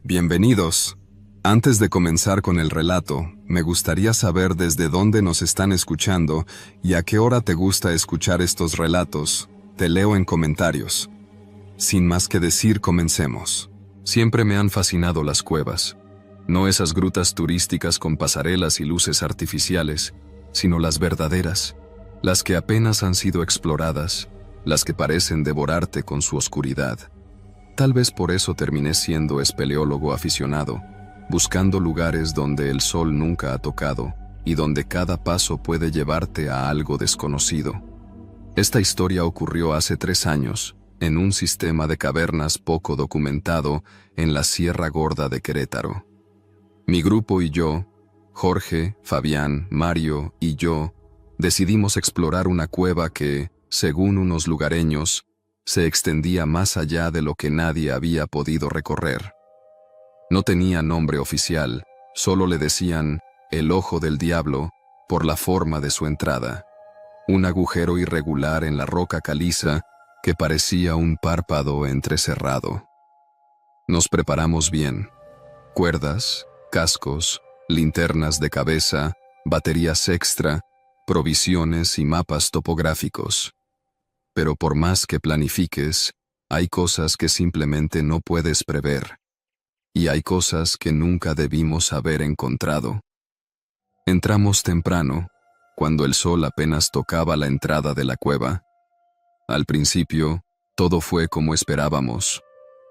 Bienvenidos. Antes de comenzar con el relato, me gustaría saber desde dónde nos están escuchando y a qué hora te gusta escuchar estos relatos. Te leo en comentarios. Sin más que decir, comencemos. Siempre me han fascinado las cuevas. No esas grutas turísticas con pasarelas y luces artificiales, sino las verdaderas, las que apenas han sido exploradas, las que parecen devorarte con su oscuridad. Tal vez por eso terminé siendo espeleólogo aficionado, buscando lugares donde el sol nunca ha tocado y donde cada paso puede llevarte a algo desconocido. Esta historia ocurrió hace 3 años, en un sistema de cavernas poco documentado en la Sierra Gorda de Querétaro. Mi grupo y yo, Jorge, Fabián, Mario y yo, decidimos explorar una cueva que, según unos lugareños, se extendía más allá de lo que nadie había podido recorrer. No tenía nombre oficial, solo le decían el Ojo del Diablo por la forma de su entrada. Un agujero irregular en la roca caliza que parecía un párpado entrecerrado. Nos preparamos bien. Cuerdas, cascos, linternas de cabeza, baterías extra, provisiones y mapas topográficos. Pero por más que planifiques, hay cosas que simplemente no puedes prever. Y hay cosas que nunca debimos haber encontrado. Entramos temprano, cuando el sol apenas tocaba la entrada de la cueva. Al principio, todo fue como esperábamos.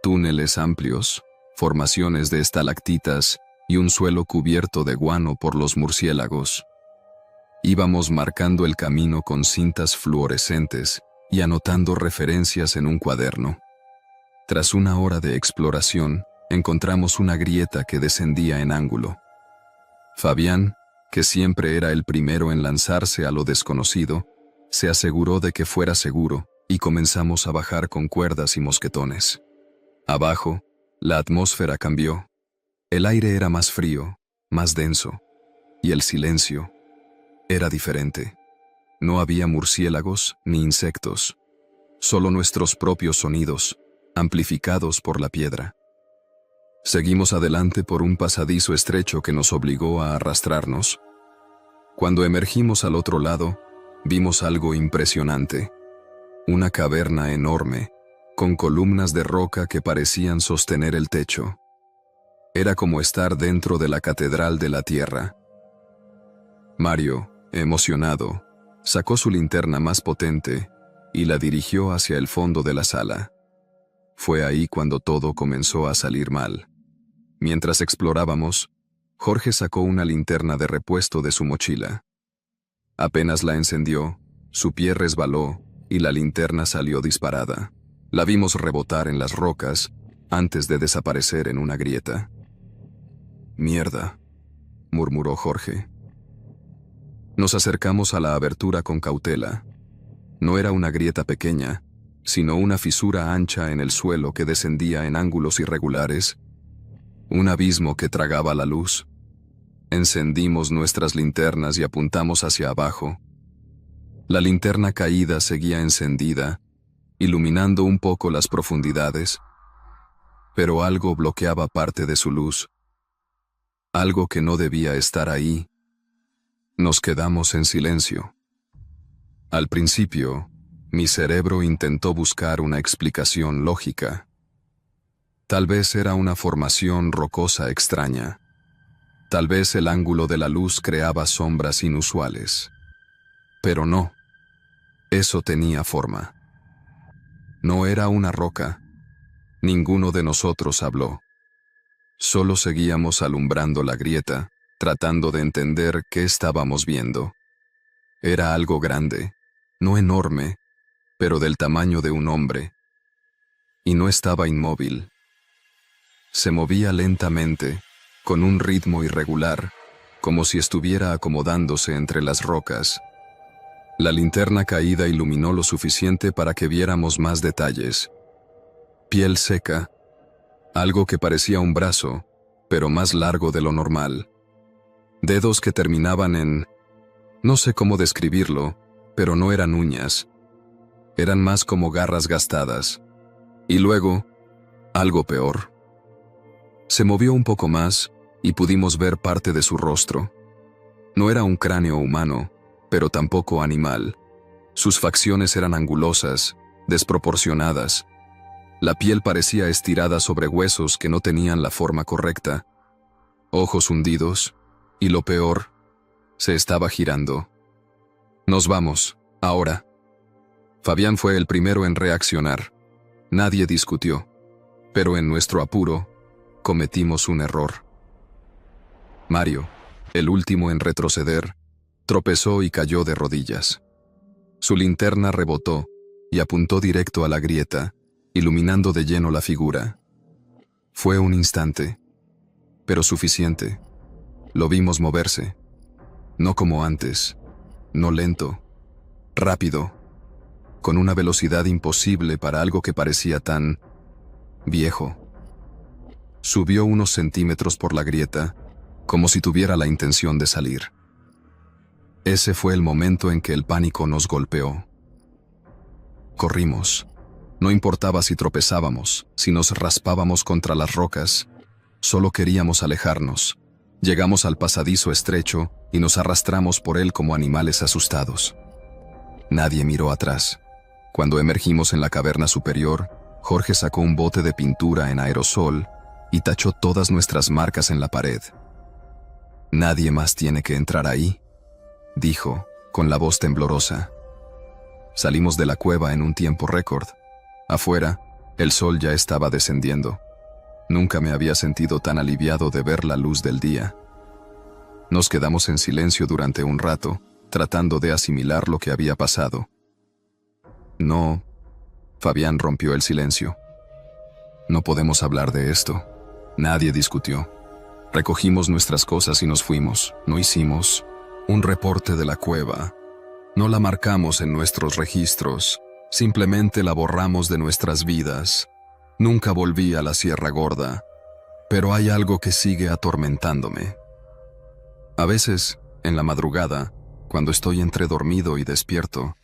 Túneles amplios, formaciones de estalactitas y un suelo cubierto de guano por los murciélagos. Íbamos marcando el camino con cintas fluorescentes y anotando referencias en un cuaderno. Tras una hora de exploración, encontramos una grieta que descendía en ángulo. Fabián, que siempre era el primero en lanzarse a lo desconocido, se aseguró de que fuera seguro y comenzamos a bajar con cuerdas y mosquetones. Abajo, la atmósfera cambió. El aire era más frío, más denso, y el silencio era diferente. No había murciélagos ni insectos, solo nuestros propios sonidos, amplificados por la piedra. Seguimos adelante por un pasadizo estrecho que nos obligó a arrastrarnos. Cuando emergimos al otro lado, vimos algo impresionante. Una caverna enorme, con columnas de roca que parecían sostener el techo. Era como estar dentro de la catedral de la tierra. Mario, emocionado, sacó su linterna más potente y la dirigió hacia el fondo de la sala. Fue ahí cuando todo comenzó a salir mal. Mientras explorábamos, Jorge sacó una linterna de repuesto de su mochila. Apenas la encendió, su pie resbaló y la linterna salió disparada. La vimos rebotar en las rocas antes de desaparecer en una grieta. «Mierda», murmuró Jorge. Nos acercamos a la abertura con cautela. No era una grieta pequeña, sino una fisura ancha en el suelo que descendía en ángulos irregulares. Un abismo que tragaba la luz. Encendimos nuestras linternas y apuntamos hacia abajo. La linterna caída seguía encendida, iluminando un poco las profundidades, pero algo bloqueaba parte de su luz. Algo que no debía estar ahí. Nos quedamos en silencio. Al principio, mi cerebro intentó buscar una explicación lógica. Tal vez era una formación rocosa extraña. Tal vez el ángulo de la luz creaba sombras inusuales. Pero no. Eso tenía forma. No era una roca. Ninguno de nosotros habló. Solo seguíamos alumbrando la grieta, tratando de entender qué estábamos viendo. Era algo grande, no enorme, pero del tamaño de un hombre. Y no estaba inmóvil. Se movía lentamente, con un ritmo irregular, como si estuviera acomodándose entre las rocas. La linterna caída iluminó lo suficiente para que viéramos más detalles. Piel seca, algo que parecía un brazo, pero más largo de lo normal. Dedos que terminaban en... no sé cómo describirlo, pero no eran uñas. Eran más como garras gastadas. Y luego, algo peor. Se movió un poco más y pudimos ver parte de su rostro. No era un cráneo humano, pero tampoco animal. Sus facciones eran angulosas, desproporcionadas. La piel parecía estirada sobre huesos que no tenían la forma correcta. Ojos hundidos, y lo peor, se estaba girando. Nos vamos, ahora. Fabián fue el primero en reaccionar. Nadie discutió, pero en nuestro apuro, cometimos un error. Mario, el último en retroceder, tropezó y cayó de rodillas. Su linterna rebotó y apuntó directo a la grieta, iluminando de lleno la figura. Fue un instante, pero suficiente. Lo vimos moverse, no como antes, no lento, rápido, con una velocidad imposible para algo que parecía tan viejo. Subió unos centímetros por la grieta, como si tuviera la intención de salir. Ese fue el momento en que el pánico nos golpeó. Corrimos. No importaba si tropezábamos, si nos raspábamos contra las rocas, solo queríamos alejarnos. Llegamos al pasadizo estrecho y nos arrastramos por él como animales asustados. Nadie miró atrás. Cuando emergimos en la caverna superior, Jorge sacó un bote de pintura en aerosol y tachó todas nuestras marcas en la pared. «Nadie más tiene que entrar ahí», dijo, con la voz temblorosa. Salimos de la cueva en un tiempo récord. Afuera, el sol ya estaba descendiendo. Nunca me había sentido tan aliviado de ver la luz del día. Nos quedamos en silencio durante un rato, tratando de asimilar lo que había pasado. «No», Fabián rompió el silencio. «No podemos hablar de esto». Nadie discutió. Recogimos nuestras cosas y nos fuimos. No hicimos un reporte de la cueva. No la marcamos en nuestros registros. Simplemente la borramos de nuestras vidas. Nunca volví a la Sierra Gorda. Pero hay algo que sigue atormentándome. A veces, en la madrugada, cuando estoy entre dormido y despierto,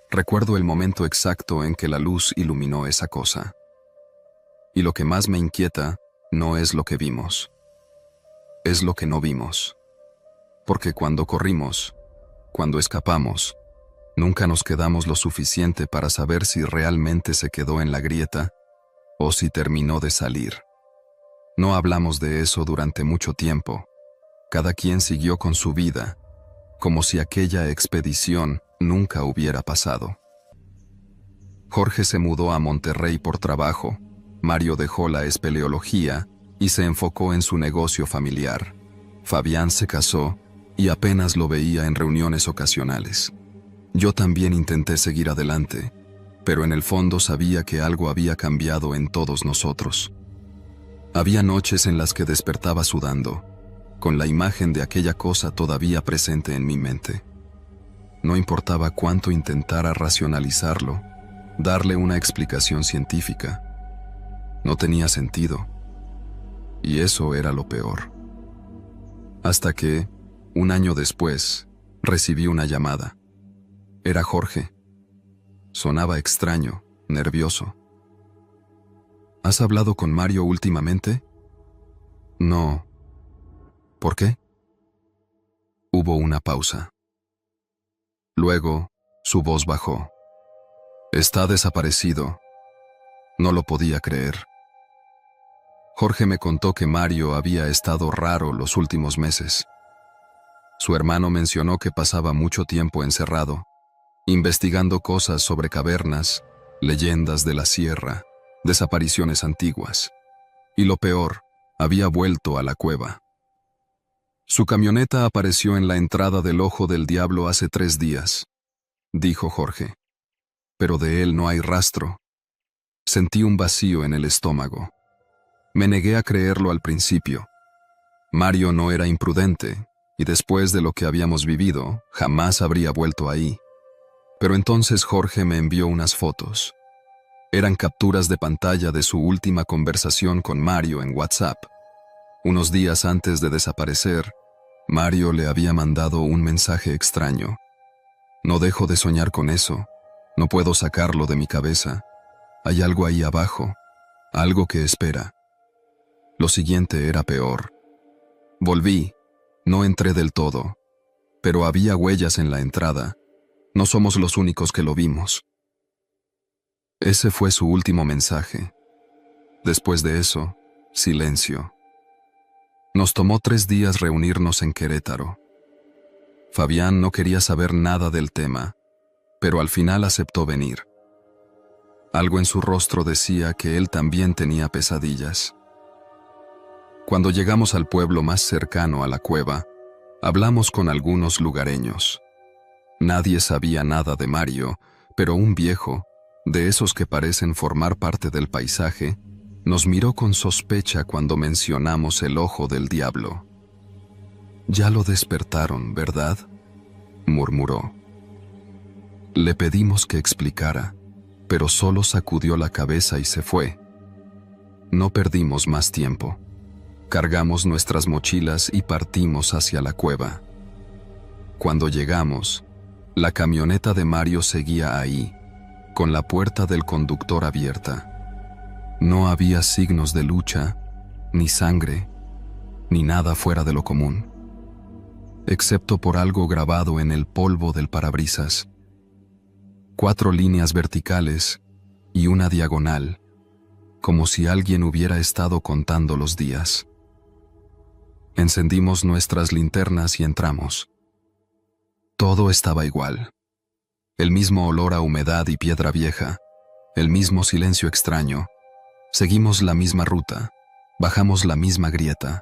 recuerdo el momento exacto en que la luz iluminó esa cosa. Y lo que más me inquieta no es lo que vimos. Es lo que no vimos. Porque cuando corrimos, cuando escapamos, nunca nos quedamos lo suficiente para saber si realmente se quedó en la grieta o si terminó de salir. No hablamos de eso durante mucho tiempo. Cada quien siguió con su vida, como si aquella expedición nunca hubiera pasado. Jorge se mudó a Monterrey por trabajo. Mario dejó la espeleología y se enfocó en su negocio familiar. Fabián se casó y apenas lo veía en reuniones ocasionales. Yo también intenté seguir adelante, pero en el fondo sabía que algo había cambiado en todos nosotros. Había noches en las que despertaba sudando, con la imagen de aquella cosa todavía presente en mi mente. No importaba cuánto intentara racionalizarlo, darle una explicación científica. No tenía sentido. Y eso era lo peor. Hasta que, un año después, recibí una llamada. Era Jorge. Sonaba extraño, nervioso. ¿Has hablado con Mario últimamente? No. ¿Por qué? Hubo una pausa. Luego, su voz bajó. Está desaparecido. No lo podía creer. Jorge me contó que Mario había estado raro los últimos meses. Su hermano mencionó que pasaba mucho tiempo encerrado, investigando cosas sobre cavernas, leyendas de la sierra, desapariciones antiguas. Y lo peor, había vuelto a la cueva. Su camioneta apareció en la entrada del Ojo del Diablo hace 3 días, dijo Jorge. Pero de él no hay rastro. Sentí un vacío en el estómago. Me negué a creerlo al principio. Mario no era imprudente, y después de lo que habíamos vivido, jamás habría vuelto ahí. Pero entonces Jorge me envió unas fotos. Eran capturas de pantalla de su última conversación con Mario en WhatsApp. Unos días antes de desaparecer, Mario le había mandado un mensaje extraño. No dejo de soñar con eso. No puedo sacarlo de mi cabeza. Hay algo ahí abajo, algo que espera. Lo siguiente era peor. Volví, no entré del todo, pero había huellas en la entrada. No somos los únicos que lo vimos. Ese fue su último mensaje. Después de eso, silencio. Nos tomó 3 días reunirnos en Querétaro. Fabián no quería saber nada del tema, pero al final aceptó venir. Algo en su rostro decía que él también tenía pesadillas. Cuando llegamos al pueblo más cercano a la cueva, hablamos con algunos lugareños. Nadie sabía nada de Mario, pero un viejo, de esos que parecen formar parte del paisaje, nos miró con sospecha cuando mencionamos el ojo del diablo. «Ya lo despertaron, ¿verdad?», murmuró. Le pedimos que explicara, pero solo sacudió la cabeza y se fue. No perdimos más tiempo. Cargamos nuestras mochilas y partimos hacia la cueva. Cuando llegamos, la camioneta de Mario seguía ahí, con la puerta del conductor abierta. No había signos de lucha, ni sangre, ni nada fuera de lo común, excepto por algo grabado en el polvo del parabrisas. 4 líneas verticales y una diagonal, como si alguien hubiera estado contando los días. Encendimos nuestras linternas y entramos. Todo estaba igual. El mismo olor a humedad y piedra vieja, el mismo silencio extraño. Seguimos la misma ruta, bajamos la misma grieta.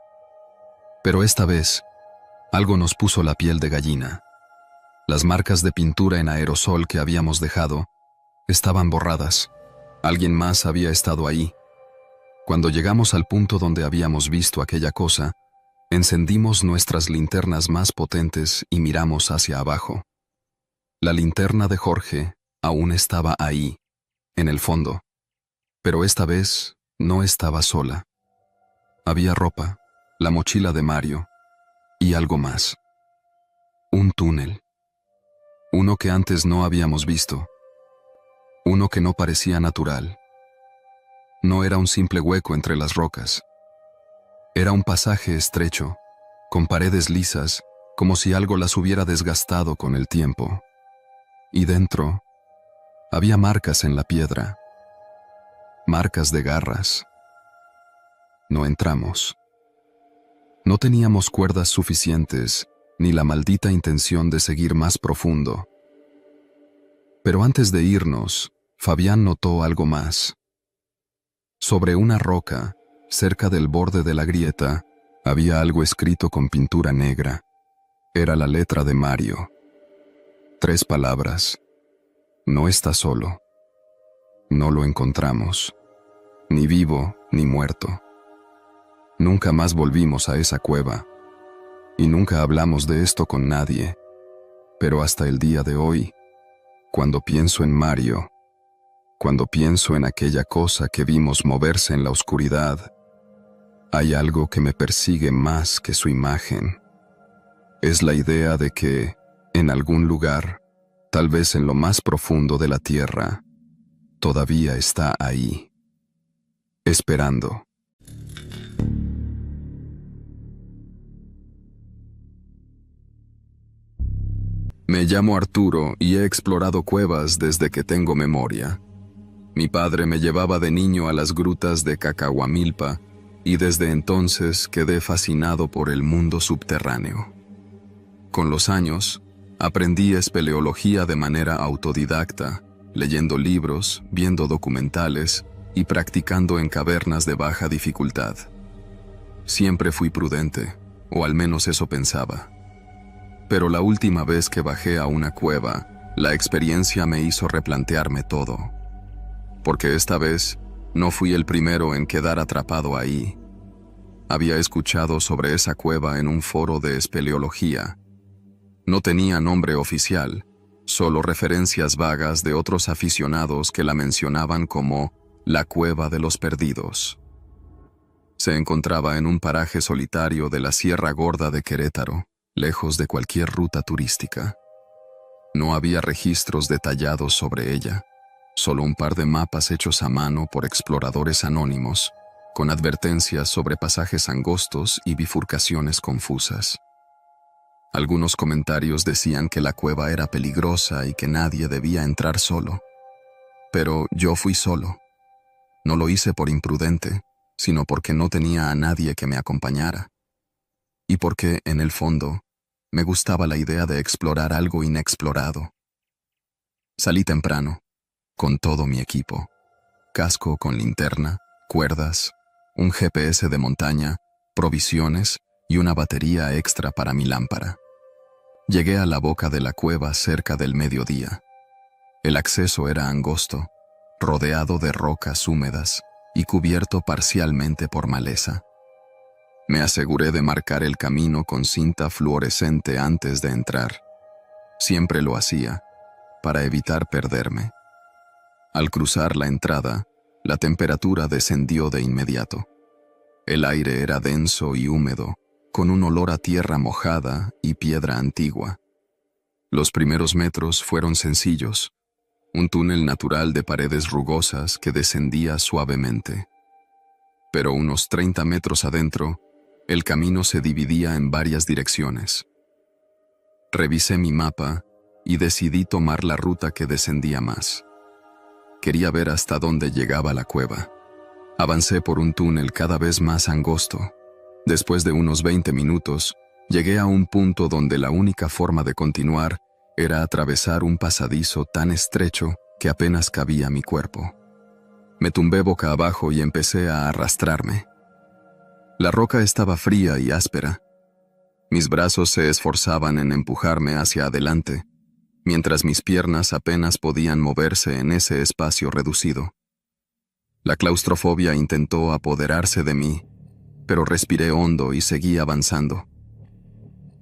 Pero esta vez, algo nos puso la piel de gallina. Las marcas de pintura en aerosol que habíamos dejado estaban borradas. Alguien más había estado ahí. Cuando llegamos al punto donde habíamos visto aquella cosa, encendimos nuestras linternas más potentes y miramos hacia abajo. La linterna de Jorge aún estaba ahí, en el fondo. Pero esta vez no estaba sola. Había ropa, la mochila de Mario y algo más. Un túnel. Uno que antes no habíamos visto. Uno que no parecía natural. No era un simple hueco entre las rocas. Era un pasaje estrecho, con paredes lisas, como si algo las hubiera desgastado con el tiempo. Y dentro, había marcas en la piedra. Marcas de garras. No entramos. No teníamos cuerdas suficientes, ni la maldita intención de seguir más profundo. Pero antes de irnos, Fabián notó algo más. Sobre una roca, cerca del borde de la grieta, había algo escrito con pintura negra. Era la letra de Mario. 3 palabras. No está solo. No lo encontramos. Ni vivo, ni muerto. Nunca más volvimos a esa cueva. Y nunca hablamos de esto con nadie. Pero hasta el día de hoy, cuando pienso en Mario, cuando pienso en aquella cosa que vimos moverse en la oscuridad, hay algo que me persigue más que su imagen. Es la idea de que, en algún lugar, tal vez en lo más profundo de la tierra, todavía está ahí, esperando. Me llamo Arturo y he explorado cuevas desde que tengo memoria. Mi padre me llevaba de niño a las grutas de Cacahuamilpa y desde entonces quedé fascinado por el mundo subterráneo. Con los años, aprendí espeleología de manera autodidacta, leyendo libros, viendo documentales y practicando en cavernas de baja dificultad. Siempre fui prudente, o al menos eso pensaba. Pero la última vez que bajé a una cueva, la experiencia me hizo replantearme todo. Porque esta vez no fui el primero en quedar atrapado ahí. Había escuchado sobre esa cueva en un foro de espeleología. No tenía nombre oficial, solo referencias vagas de otros aficionados que la mencionaban como la Cueva de los Perdidos. Se encontraba en un paraje solitario de la Sierra Gorda de Querétaro, lejos de cualquier ruta turística. No había registros detallados sobre ella, solo un par de mapas hechos a mano por exploradores anónimos, con advertencias sobre pasajes angostos y bifurcaciones confusas. Algunos comentarios decían que la cueva era peligrosa y que nadie debía entrar solo. Pero yo fui solo. No lo hice por imprudente, sino porque no tenía a nadie que me acompañara. Y porque, en el fondo, me gustaba la idea de explorar algo inexplorado. Salí temprano, con todo mi equipo. Casco con linterna, cuerdas, un GPS de montaña, provisiones y una batería extra para mi lámpara. Llegué a la boca de la cueva cerca del mediodía. El acceso era angosto, rodeado de rocas húmedas y cubierto parcialmente por maleza. Me aseguré de marcar el camino con cinta fluorescente antes de entrar. Siempre lo hacía, para evitar perderme. Al cruzar la entrada, la temperatura descendió de inmediato. El aire era denso y húmedo, con un olor a tierra mojada y piedra antigua. Los primeros metros fueron sencillos, un túnel natural de paredes rugosas que descendía suavemente. Pero unos 30 metros adentro, el camino se dividía en varias direcciones. Revisé mi mapa y decidí tomar la ruta que descendía más. Quería ver hasta dónde llegaba la cueva. Avancé por un túnel cada vez más angosto. Después de unos 20 minutos, llegué a un punto donde la única forma de continuar era atravesar un pasadizo tan estrecho que apenas cabía mi cuerpo. Me tumbé boca abajo y empecé a arrastrarme. La roca estaba fría y áspera. Mis brazos se esforzaban en empujarme hacia adelante, mientras mis piernas apenas podían moverse en ese espacio reducido. La claustrofobia intentó apoderarse de mí, pero respiré hondo y seguí avanzando.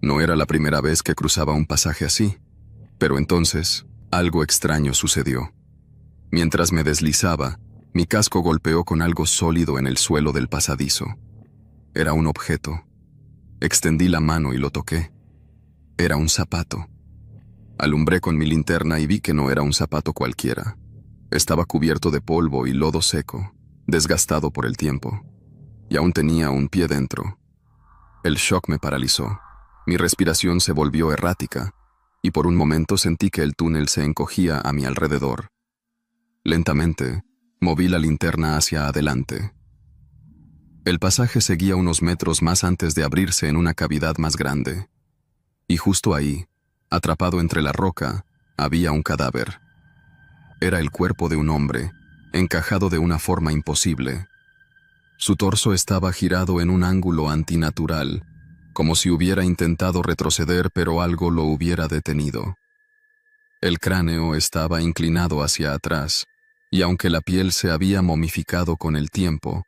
No era la primera vez que cruzaba un pasaje así, pero entonces algo extraño sucedió. Mientras me deslizaba, mi casco golpeó con algo sólido en el suelo del pasadizo. Era un objeto. Extendí la mano y lo toqué. Era un zapato. Alumbré con mi linterna y vi que no era un zapato cualquiera. Estaba cubierto de polvo y lodo seco, desgastado por el tiempo, y aún tenía un pie dentro. El shock me paralizó. Mi respiración se volvió errática, y por un momento sentí que el túnel se encogía a mi alrededor. Lentamente, moví la linterna hacia adelante. El pasaje seguía unos metros más antes de abrirse en una cavidad más grande, y justo ahí, atrapado entre la roca, había un cadáver. Era el cuerpo de un hombre, encajado de una forma imposible. Su torso estaba girado en un ángulo antinatural, como si hubiera intentado retroceder pero algo lo hubiera detenido. El cráneo estaba inclinado hacia atrás, y aunque la piel se había momificado con el tiempo,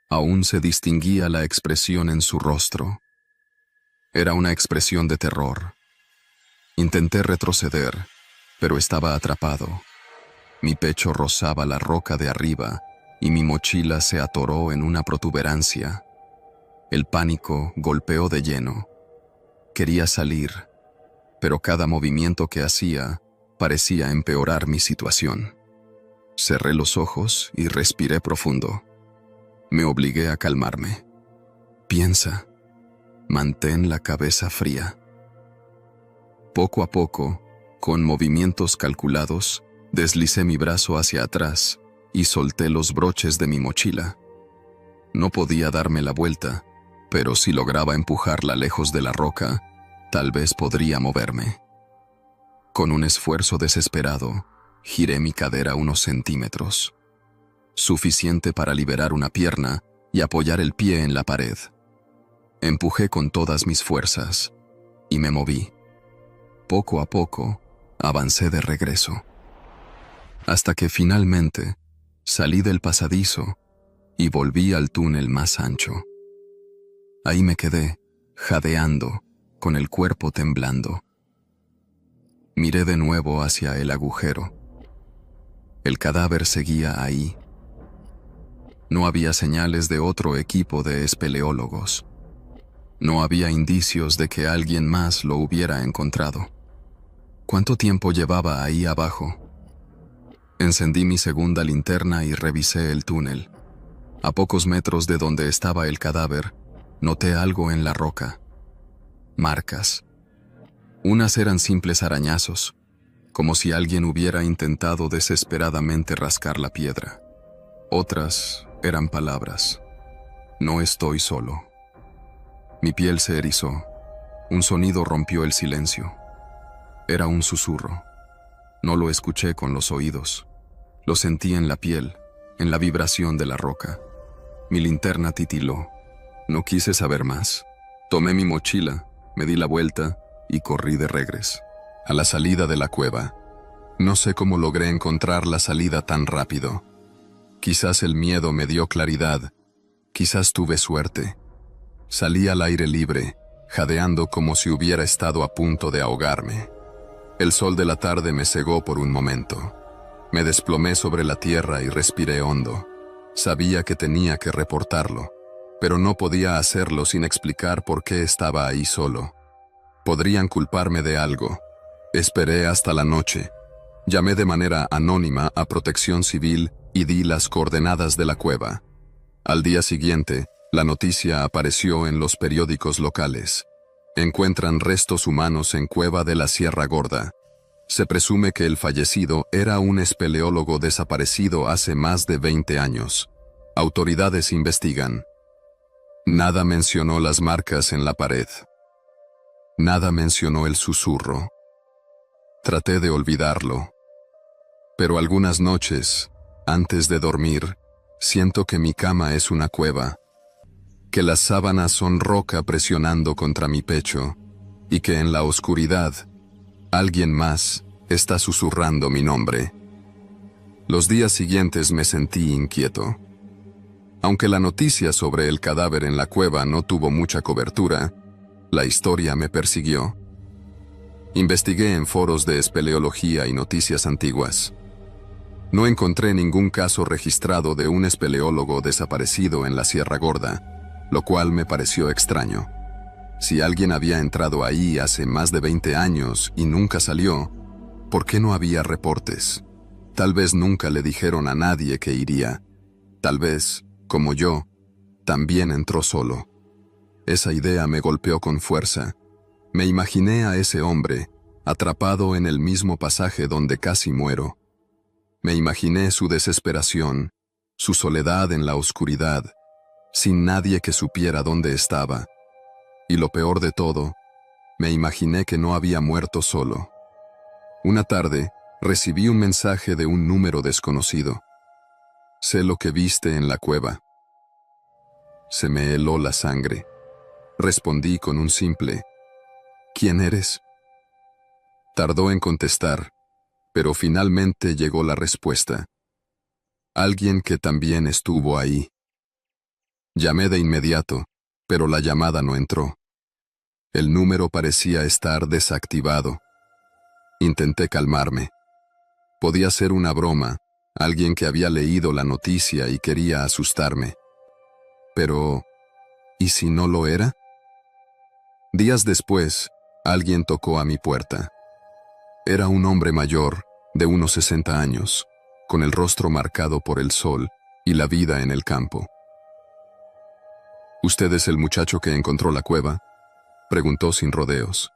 aún se distinguía la expresión en su rostro. Era una expresión de terror. Intenté retroceder, pero estaba atrapado. Mi pecho rozaba la roca de arriba y mi mochila se atoró en una protuberancia. El pánico golpeó de lleno. Quería salir, pero cada movimiento que hacía parecía empeorar mi situación. Cerré los ojos y respiré profundo. Me obligué a calmarme. Piensa, mantén la cabeza fría. Poco a poco, con movimientos calculados, deslicé mi brazo hacia atrás y solté los broches de mi mochila. No podía darme la vuelta, pero si lograba empujarla lejos de la roca, tal vez podría moverme. Con un esfuerzo desesperado, giré mi cadera unos centímetros, suficiente para liberar una pierna y apoyar el pie en la pared. Empujé con todas mis fuerzas y me moví. Poco a poco, avancé de regreso, hasta que finalmente salí del pasadizo y volví al túnel más ancho. Ahí me quedé, jadeando, con el cuerpo temblando. Miré de nuevo hacia el agujero. El cadáver seguía ahí. No había señales de otro equipo de espeleólogos. No había indicios de que alguien más lo hubiera encontrado. ¿Cuánto tiempo llevaba ahí abajo? Encendí mi segunda linterna y revisé el túnel. A pocos metros de donde estaba el cadáver, noté algo en la roca. Marcas. Unas eran simples arañazos, como si alguien hubiera intentado desesperadamente rascar la piedra. Otras eran palabras. No estoy solo. Mi piel se erizó. Un sonido rompió el silencio. Era un susurro. No lo escuché con los oídos. Lo sentí en la piel, en la vibración de la roca. Mi linterna titiló. No quise saber más. Tomé mi mochila, me di la vuelta y corrí de regreso a la salida de la cueva. No sé cómo logré encontrar la salida tan rápido. Quizás el miedo me dio claridad. Quizás tuve suerte. Salí al aire libre, jadeando como si hubiera estado a punto de ahogarme. El sol de la tarde me cegó por un momento. Me desplomé sobre la tierra y respiré hondo. Sabía que tenía que reportarlo, pero no podía hacerlo sin explicar por qué estaba ahí solo. Podrían culparme de algo. Esperé hasta la noche. Llamé de manera anónima a Protección Civil y di las coordenadas de la cueva. Al día siguiente, la noticia apareció en los periódicos locales. Encuentran restos humanos en cueva de la Sierra Gorda. Se presume que el fallecido era un espeleólogo desaparecido hace más de 20 años. Autoridades investigan. Nada mencionó las marcas en la pared. Nada mencionó el susurro. Traté de olvidarlo. Pero algunas noches, antes de dormir, siento que mi cama es una cueva, que las sábanas son roca presionando contra mi pecho, y que en la oscuridad, alguien más está susurrando mi nombre. Los días siguientes me sentí inquieto. Aunque la noticia sobre el cadáver en la cueva no tuvo mucha cobertura, la historia me persiguió. Investigué en foros de espeleología y noticias antiguas. No encontré ningún caso registrado de un espeleólogo desaparecido en la Sierra Gorda, lo cual me pareció extraño. Si alguien había entrado ahí hace más de 20 años y nunca salió, ¿por qué no había reportes? Tal vez nunca le dijeron a nadie que iría. Tal vez, como yo, también entró solo. Esa idea me golpeó con fuerza. Me imaginé a ese hombre, atrapado en el mismo pasaje donde casi muero. Me imaginé su desesperación, su soledad en la oscuridad, sin nadie que supiera dónde estaba. Y lo peor de todo, me imaginé que no había muerto solo. Una tarde, recibí un mensaje de un número desconocido. Sé lo que viste en la cueva. Se me heló la sangre. Respondí con un simple ¿quién eres? Tardó en contestar, pero finalmente llegó la respuesta. Alguien que también estuvo ahí. Llamé de inmediato, pero la llamada no entró. El número parecía estar desactivado. Intenté calmarme. Podía ser una broma, alguien que había leído la noticia y quería asustarme. Pero, ¿y si no lo era? Días después, alguien tocó a mi puerta. Era un hombre mayor, de unos 60 años, con el rostro marcado por el sol y la vida en el campo. ¿Usted es el muchacho que encontró la cueva?, preguntó sin rodeos.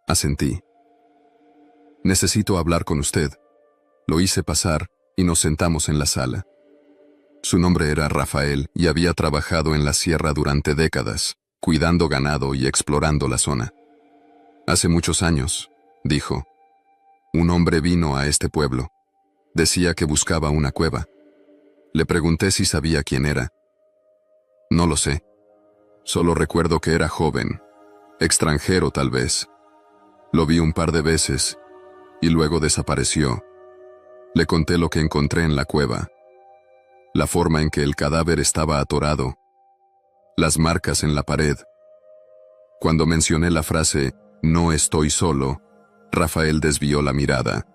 Asentí. Necesito hablar con usted. Lo hice pasar y nos sentamos en la sala. Su nombre era Rafael y había trabajado en la sierra durante décadas, cuidando ganado y explorando la zona. Hace muchos años, dijo, un hombre vino a este pueblo. Decía que buscaba una cueva. Le pregunté si sabía quién era. No lo sé. Solo recuerdo que era joven, extranjero tal vez. Lo vi un par de veces y luego desapareció. Le conté lo que encontré en la cueva, la forma en que el cadáver estaba atorado, las marcas en la pared. Cuando mencioné la frase «no estoy solo», Rafael desvió la mirada.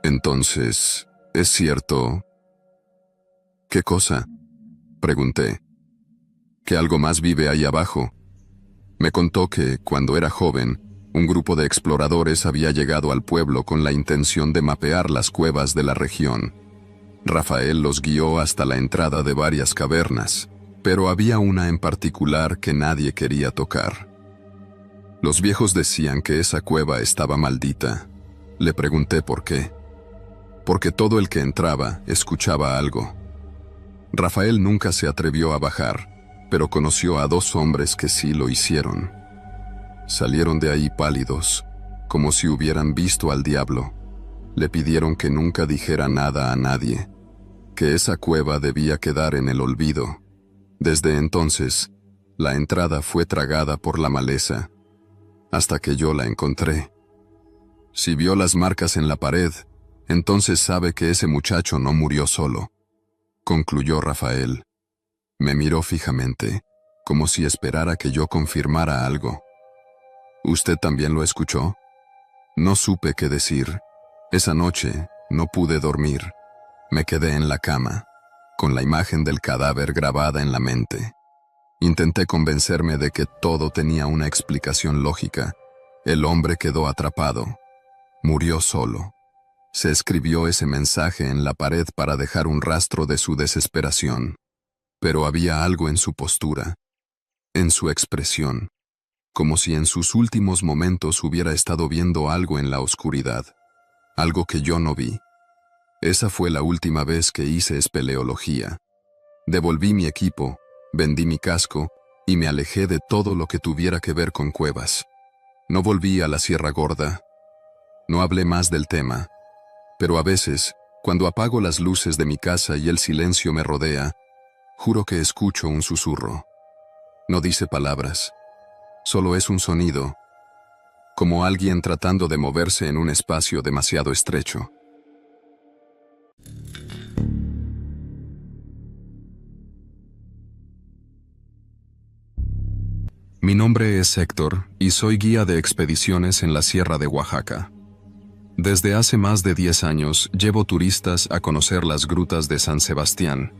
Entonces, ¿es cierto? ¿Qué cosa?, pregunté. ¿Que algo más vive ahí abajo? Me contó que, cuando era joven, un grupo de exploradores había llegado al pueblo con la intención de mapear las cuevas de la región. Rafael los guió hasta la entrada de varias cavernas, pero había una en particular que nadie quería tocar. Los viejos decían que esa cueva estaba maldita. Le pregunté por qué. Porque todo el que entraba escuchaba algo. Rafael nunca se atrevió a bajar, pero conoció a 2 hombres que sí lo hicieron. Salieron de ahí pálidos, como si hubieran visto al diablo. Le pidieron que nunca dijera nada a nadie, que esa cueva debía quedar en el olvido. Desde entonces, la entrada fue tragada por la maleza, hasta que yo la encontré. Si vio las marcas en la pared, entonces sabe que ese muchacho no murió solo, concluyó Rafael. Me miró fijamente, como si esperara que yo confirmara algo. ¿Usted también lo escuchó? No supe qué decir. Esa noche no pude dormir. Me quedé en la cama, con la imagen del cadáver grabada en la mente. Intenté convencerme de que todo tenía una explicación lógica. El hombre quedó atrapado. Murió solo. Se escribió ese mensaje en la pared para dejar un rastro de su desesperación. Pero había algo en su postura, en su expresión, como si en sus últimos momentos hubiera estado viendo algo en la oscuridad, algo que yo no vi. Esa fue la última vez que hice espeleología. Devolví mi equipo, vendí mi casco y me alejé de todo lo que tuviera que ver con cuevas. No volví a la Sierra Gorda. No hablé más del tema. Pero a veces, cuando apago las luces de mi casa y el silencio me rodea, juro que escucho un susurro. No dice palabras. Solo es un sonido, como alguien tratando de moverse en un espacio demasiado estrecho. Mi nombre es Héctor y soy guía de expediciones en la Sierra de Oaxaca. Desde hace más de 10 años llevo turistas a conocer las grutas de San Sebastián,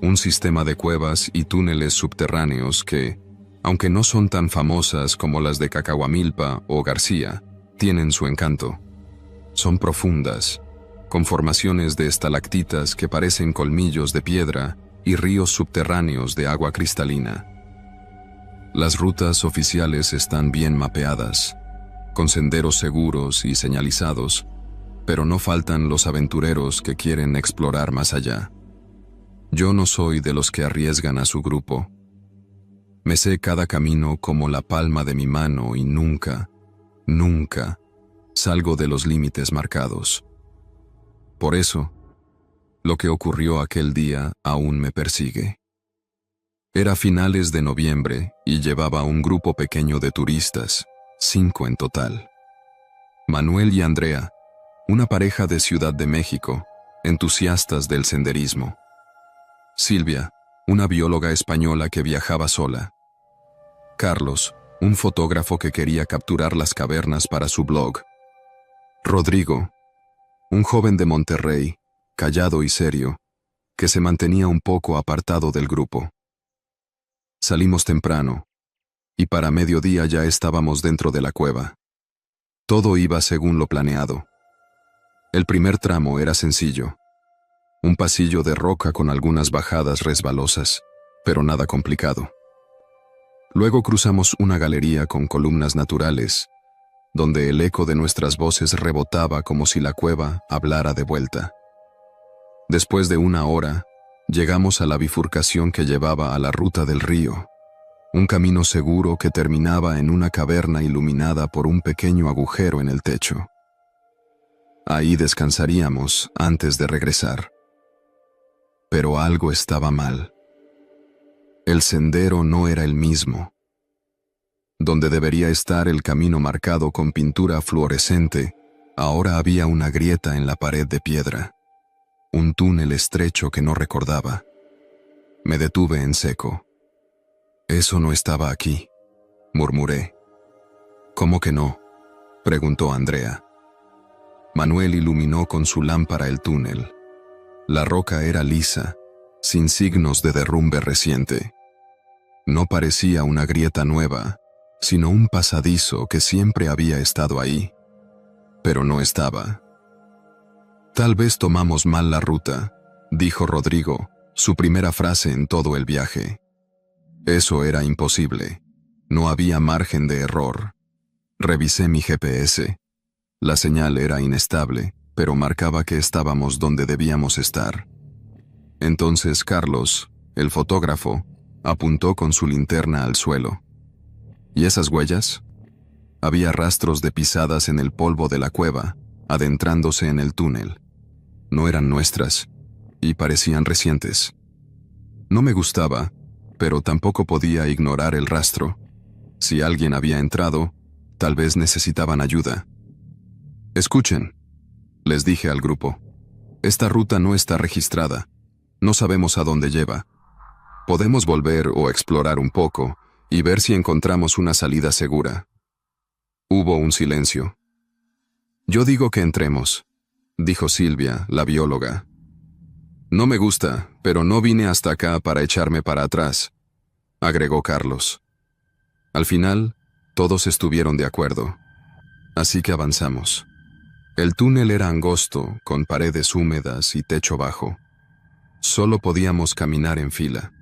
un sistema de cuevas y túneles subterráneos que, aunque no son tan famosas como las de Cacahuamilpa o García, tienen su encanto. Son profundas, con formaciones de estalactitas que parecen colmillos de piedra y ríos subterráneos de agua cristalina. Las rutas oficiales están bien mapeadas, con senderos seguros y señalizados, pero no faltan los aventureros que quieren explorar más allá. Yo no soy de los que arriesgan a su grupo. Me sé cada camino como la palma de mi mano y nunca salgo de los límites marcados. Por eso, lo que ocurrió aquel día aún me persigue. Era finales de noviembre y llevaba un grupo pequeño de turistas, 5 en total. Manuel y Andrea, una pareja de Ciudad de México, entusiastas del senderismo. Silvia, una bióloga española que viajaba sola. Carlos, un fotógrafo que quería capturar las cavernas para su blog. Rodrigo, un joven de Monterrey, callado y serio, que se mantenía un poco apartado del grupo. Salimos temprano, y para mediodía ya estábamos dentro de la cueva. Todo iba según lo planeado. El primer tramo era sencillo. Un pasillo de roca con algunas bajadas resbalosas, pero nada complicado. Luego cruzamos una galería con columnas naturales, donde el eco de nuestras voces rebotaba como si la cueva hablara de vuelta. Después de 1 hora, llegamos a la bifurcación que llevaba a la ruta del río, un camino seguro que terminaba en una caverna iluminada por un pequeño agujero en el techo. Ahí descansaríamos antes de regresar. Pero algo estaba mal. El sendero no era el mismo. Donde debería estar el camino marcado con pintura fluorescente, ahora había una grieta en la pared de piedra. Un túnel estrecho que no recordaba. Me detuve en seco. «Eso no estaba aquí», murmuré. «¿Cómo que no?», preguntó Andrea. Manuel iluminó con su lámpara el túnel. La roca era lisa, sin signos de derrumbe reciente. No parecía una grieta nueva, sino un pasadizo que siempre había estado ahí. Pero no estaba. Tal vez tomamos mal la ruta, dijo Rodrigo, su primera frase en todo el viaje. Eso era imposible. No había margen de error. Revisé mi GPS. La señal era inestable, pero marcaba que estábamos donde debíamos estar. Entonces Carlos, el fotógrafo, apuntó con su linterna al suelo. ¿Y esas huellas? Había rastros de pisadas en el polvo de la cueva, adentrándose en el túnel. No eran nuestras, y parecían recientes. No me gustaba, pero tampoco podía ignorar el rastro. Si alguien había entrado, tal vez necesitaban ayuda. Escuchen, les dije al grupo. Esta ruta no está registrada. No sabemos a dónde lleva. Podemos volver o explorar un poco y ver si encontramos una salida segura. Hubo un silencio. Yo digo que entremos, dijo Silvia, la bióloga. No me gusta, pero no vine hasta acá para echarme para atrás, agregó Carlos. Al final, todos estuvieron de acuerdo. Así que avanzamos. El túnel era angosto, con paredes húmedas y techo bajo. Solo podíamos caminar en fila.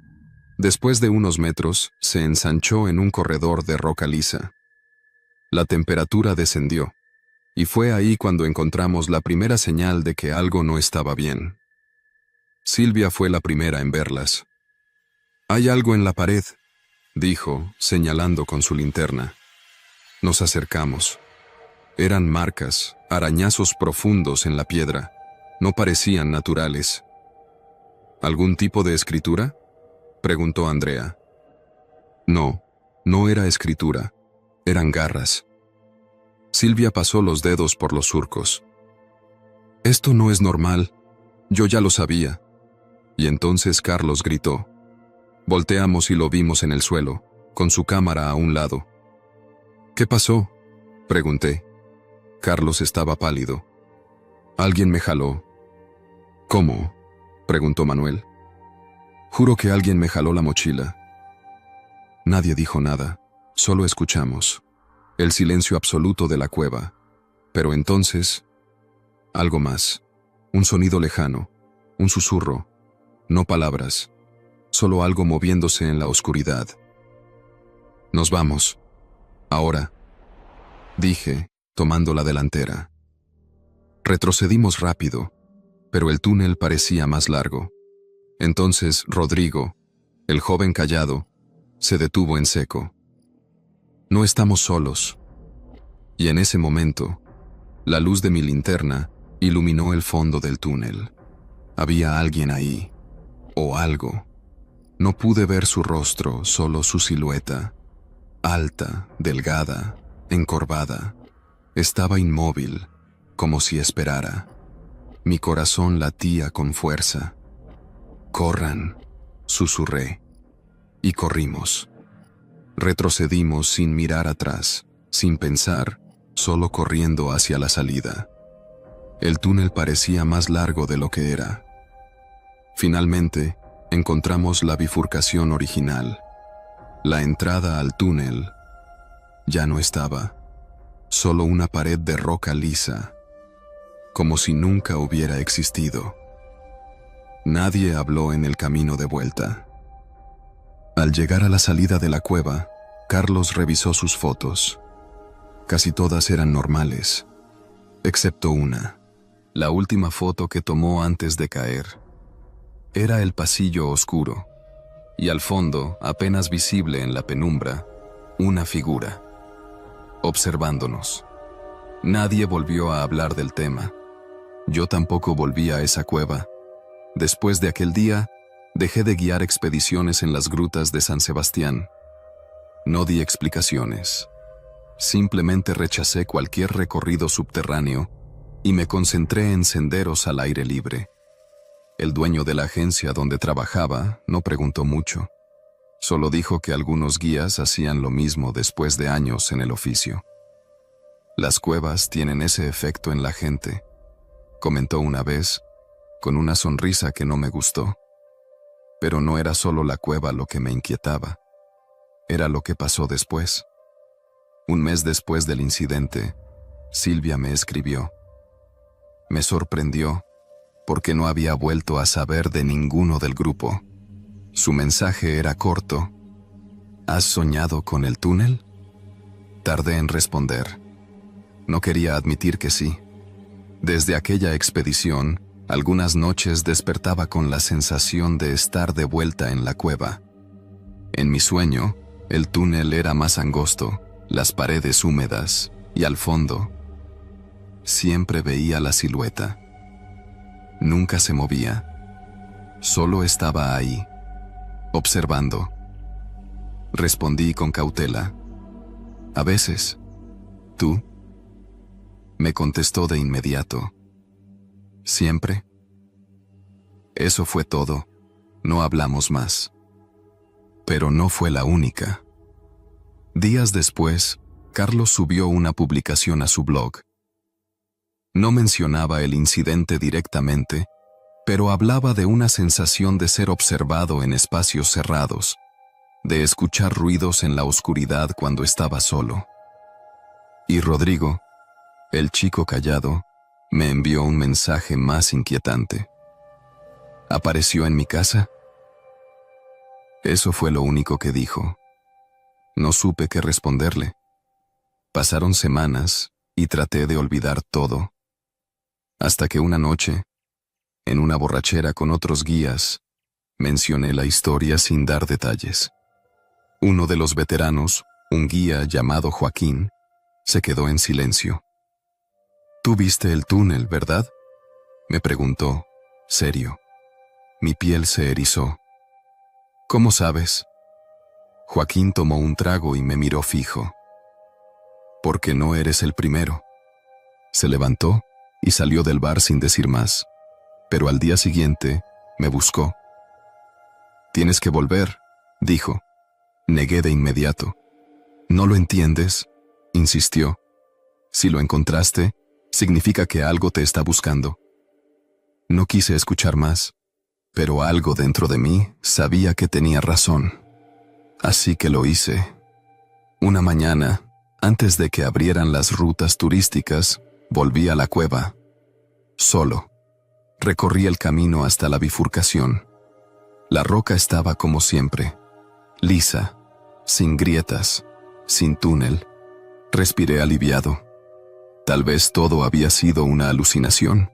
Después de unos metros, se ensanchó en un corredor de roca lisa. La temperatura descendió, y fue ahí cuando encontramos la primera señal de que algo no estaba bien. Silvia fue la primera en verlas. «Hay algo en la pared», dijo, señalando con su linterna. Nos acercamos. Eran marcas, arañazos profundos en la piedra. No parecían naturales. ¿Algún tipo de escritura?, preguntó Andrea. No, no era escritura. Eran garras. Silvia pasó los dedos por los surcos. Esto no es normal. Yo ya lo sabía. Y entonces Carlos gritó. Volteamos y lo vimos en el suelo, con su cámara a un lado. ¿Qué pasó?, pregunté. Carlos estaba pálido. Alguien me jaló. ¿Cómo?, preguntó Manuel. Juro que alguien me jaló la mochila. Nadie dijo nada, solo escuchamos. El silencio absoluto de la cueva. Pero entonces, algo más. Un sonido lejano, un susurro. No palabras, solo algo moviéndose en la oscuridad. Nos vamos. Ahora, dije, tomando la delantera. Retrocedimos rápido, pero el túnel parecía más largo. Entonces Rodrigo, el joven callado, se detuvo en seco. No estamos solos. Y en ese momento, la luz de mi linterna iluminó el fondo del túnel. Había alguien ahí, o algo. No pude ver su rostro, solo su silueta. Alta, delgada, encorvada. Estaba inmóvil, como si esperara. Mi corazón latía con fuerza. «Corran», susurré. Y corrimos. Retrocedimos sin mirar atrás, sin pensar, solo corriendo hacia la salida. El túnel parecía más largo de lo que era. Finalmente, encontramos la bifurcación original. La entrada al túnel ya no estaba. Solo una pared de roca lisa, como si nunca hubiera existido. Nadie habló en el camino de vuelta. Al llegar a la salida de la cueva, Carlos revisó sus fotos. Casi todas eran normales, excepto una. La última foto que tomó antes de caer. Era el pasillo oscuro, y al fondo, apenas visible en la penumbra, una figura, observándonos. Nadie volvió a hablar del tema. Yo tampoco volví a esa cueva. Después de aquel día, dejé de guiar expediciones en las grutas de San Sebastián. No di explicaciones. Simplemente rechacé cualquier recorrido subterráneo y me concentré en senderos al aire libre. El dueño de la agencia donde trabajaba no preguntó mucho. Solo dijo que algunos guías hacían lo mismo después de años en el oficio. Las cuevas tienen ese efecto en la gente, comentó una vez, con una sonrisa que no me gustó. Pero no era solo la cueva lo que me inquietaba. Era lo que pasó después. Un mes después del incidente, Silvia me escribió. Me sorprendió, porque no había vuelto a saber de ninguno del grupo. Su mensaje era corto. ¿Has soñado con el túnel? Tardé en responder. No quería admitir que sí. Desde aquella expedición, algunas noches despertaba con la sensación de estar de vuelta en la cueva. En mi sueño, el túnel era más angosto, las paredes húmedas, y al fondo, siempre veía la silueta. Nunca se movía. Solo estaba ahí, observando. Respondí con cautela. A veces. ¿Tú? Me contestó de inmediato. ¿Siempre? Eso fue todo. No hablamos más. Pero no fue la única. Días después, Carlos subió una publicación a su blog. No mencionaba el incidente directamente, pero hablaba de una sensación de ser observado en espacios cerrados, de escuchar ruidos en la oscuridad cuando estaba solo. Y Rodrigo, el chico callado, me envió un mensaje más inquietante. ¿Apareció en mi casa? Eso fue lo único que dijo. No supe qué responderle. Pasaron semanas y traté de olvidar todo. Hasta que una noche, en una borrachera con otros guías, mencioné la historia sin dar detalles. Uno de los veteranos, un guía llamado Joaquín, se quedó en silencio. «¿Tú viste el túnel, verdad?», me preguntó, serio. Mi piel se erizó. «¿Cómo sabes?». Joaquín tomó un trago y me miró fijo. «Porque no eres el primero». Se levantó y salió del bar sin decir más, pero al día siguiente me buscó. «Tienes que volver», dijo. Negué de inmediato. «¿No lo entiendes?», insistió. «Si lo encontraste, significa que algo te está buscando». No quise escuchar más, pero algo dentro de mí sabía que tenía razón. Así que lo hice. Una mañana, antes de que abrieran las rutas turísticas, volví a la cueva. Solo. Recorrí el camino hasta la bifurcación. La roca estaba como siempre, lisa, sin grietas, sin túnel. Respiré aliviado. Tal vez todo había sido una alucinación.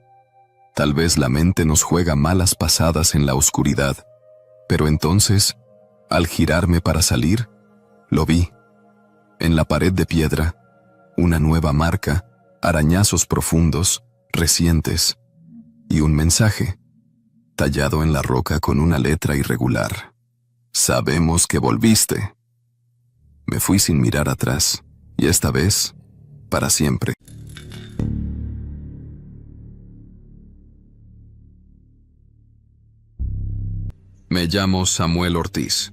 Tal vez la mente nos juega malas pasadas en la oscuridad. Pero entonces, al girarme para salir, lo vi. En la pared de piedra, una nueva marca, arañazos profundos, recientes, y un mensaje, tallado en la roca con una letra irregular. «Sabemos que volviste». Me fui sin mirar atrás, y esta vez, para siempre. Me llamo Samuel Ortiz.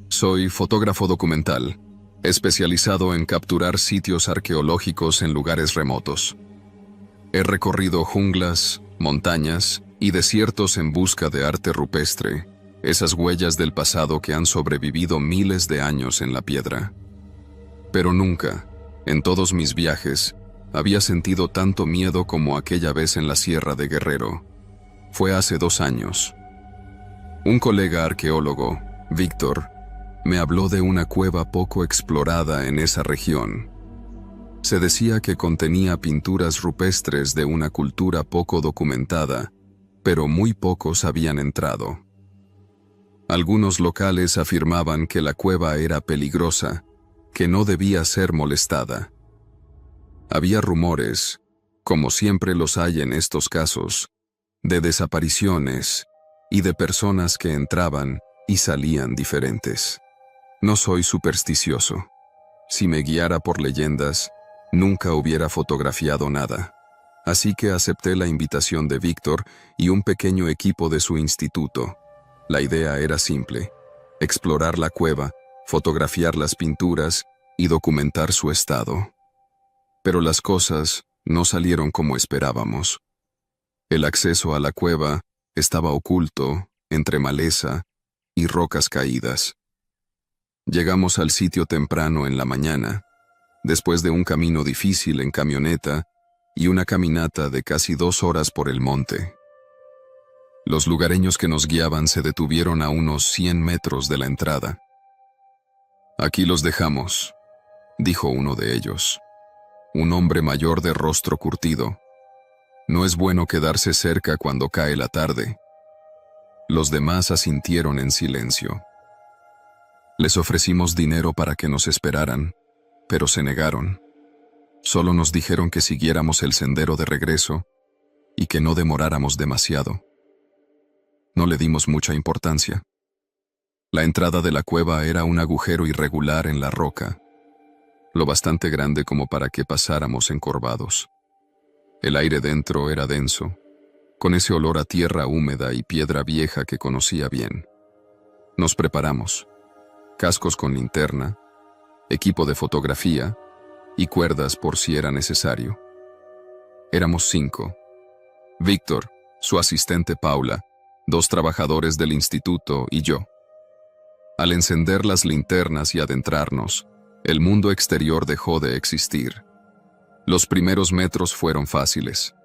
Soy fotógrafo documental, especializado en capturar sitios arqueológicos en lugares remotos. He recorrido junglas, montañas y desiertos en busca de arte rupestre, esas huellas del pasado que han sobrevivido miles de años en la piedra. Pero nunca, en todos mis viajes, había sentido tanto miedo como aquella vez en la Sierra de Guerrero. Fue hace 2 años. Un colega arqueólogo, Víctor, me habló de una cueva poco explorada en esa región. Se decía que contenía pinturas rupestres de una cultura poco documentada, pero muy pocos habían entrado. Algunos locales afirmaban que la cueva era peligrosa, que no debía ser molestada. Había rumores, como siempre los hay en estos casos, de desapariciones y de personas que entraban y salían diferentes. No soy supersticioso. Si me guiara por leyendas, nunca hubiera fotografiado nada. Así que acepté la invitación de Víctor y un pequeño equipo de su instituto. La idea era simple: explorar la cueva, fotografiar las pinturas y documentar su estado. Pero las cosas no salieron como esperábamos. El acceso a la cueva estaba oculto entre maleza y rocas caídas. Llegamos al sitio temprano en la mañana, después de un camino difícil en camioneta y una caminata de casi 2 horas por el monte. Los lugareños que nos guiaban se detuvieron a unos 100 metros de la entrada. «Aquí los dejamos», dijo uno de ellos, un hombre mayor de rostro curtido. «No es bueno quedarse cerca cuando cae la tarde». Los demás asintieron en silencio. Les ofrecimos dinero para que nos esperaran, pero se negaron. Solo nos dijeron que siguiéramos el sendero de regreso y que no demoráramos demasiado. No le dimos mucha importancia. La entrada de la cueva era un agujero irregular en la roca, lo bastante grande como para que pasáramos encorvados. El aire dentro era denso, con ese olor a tierra húmeda y piedra vieja que conocía bien. Nos preparamos: cascos con linterna, equipo de fotografía y cuerdas por si era necesario. Éramos 5. Víctor, su asistente Paula, 2 trabajadores del instituto y yo. Al encender las linternas y adentrarnos, el mundo exterior dejó de existir. Los primeros metros fueron fáciles.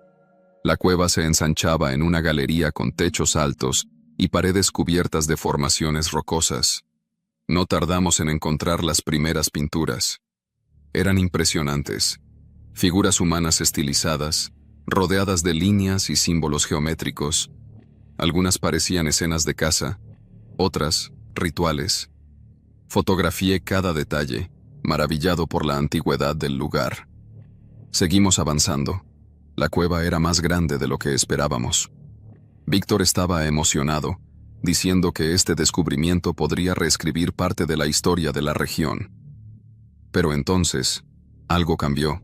La cueva se ensanchaba en una galería con techos altos y paredes cubiertas de formaciones rocosas. No tardamos en encontrar las primeras pinturas. Eran impresionantes. Figuras humanas estilizadas, rodeadas de líneas y símbolos geométricos. Algunas parecían escenas de caza, otras rituales. Fotografié cada detalle, maravillado por la antigüedad del lugar. Seguimos avanzando. La cueva era más grande de lo que esperábamos. Víctor estaba emocionado, diciendo que este descubrimiento podría reescribir parte de la historia de la región. Pero entonces, algo cambió.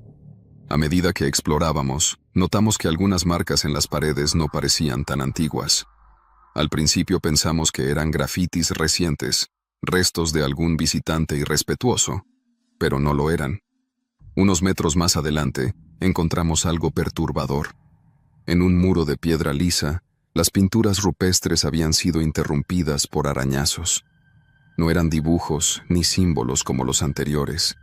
A medida que explorábamos, notamos que algunas marcas en las paredes no parecían tan antiguas. Al principio pensamos que eran grafitis recientes, restos de algún visitante irrespetuoso, pero no lo eran. Unos metros más adelante, encontramos algo perturbador. En un muro de piedra lisa, las pinturas rupestres habían sido interrumpidas por arañazos. No eran dibujos ni símbolos como los anteriores.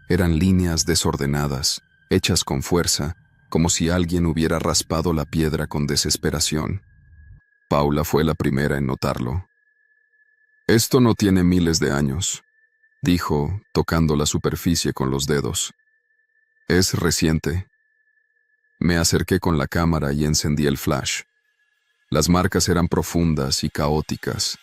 Eran líneas desordenadas, hechas con fuerza, como si alguien hubiera raspado la piedra con desesperación. Paula fue la primera en notarlo. «Esto no tiene miles de años», dijo, tocando la superficie con los dedos. «Es reciente». Me acerqué con la cámara y encendí el flash. Las marcas eran profundas y caóticas.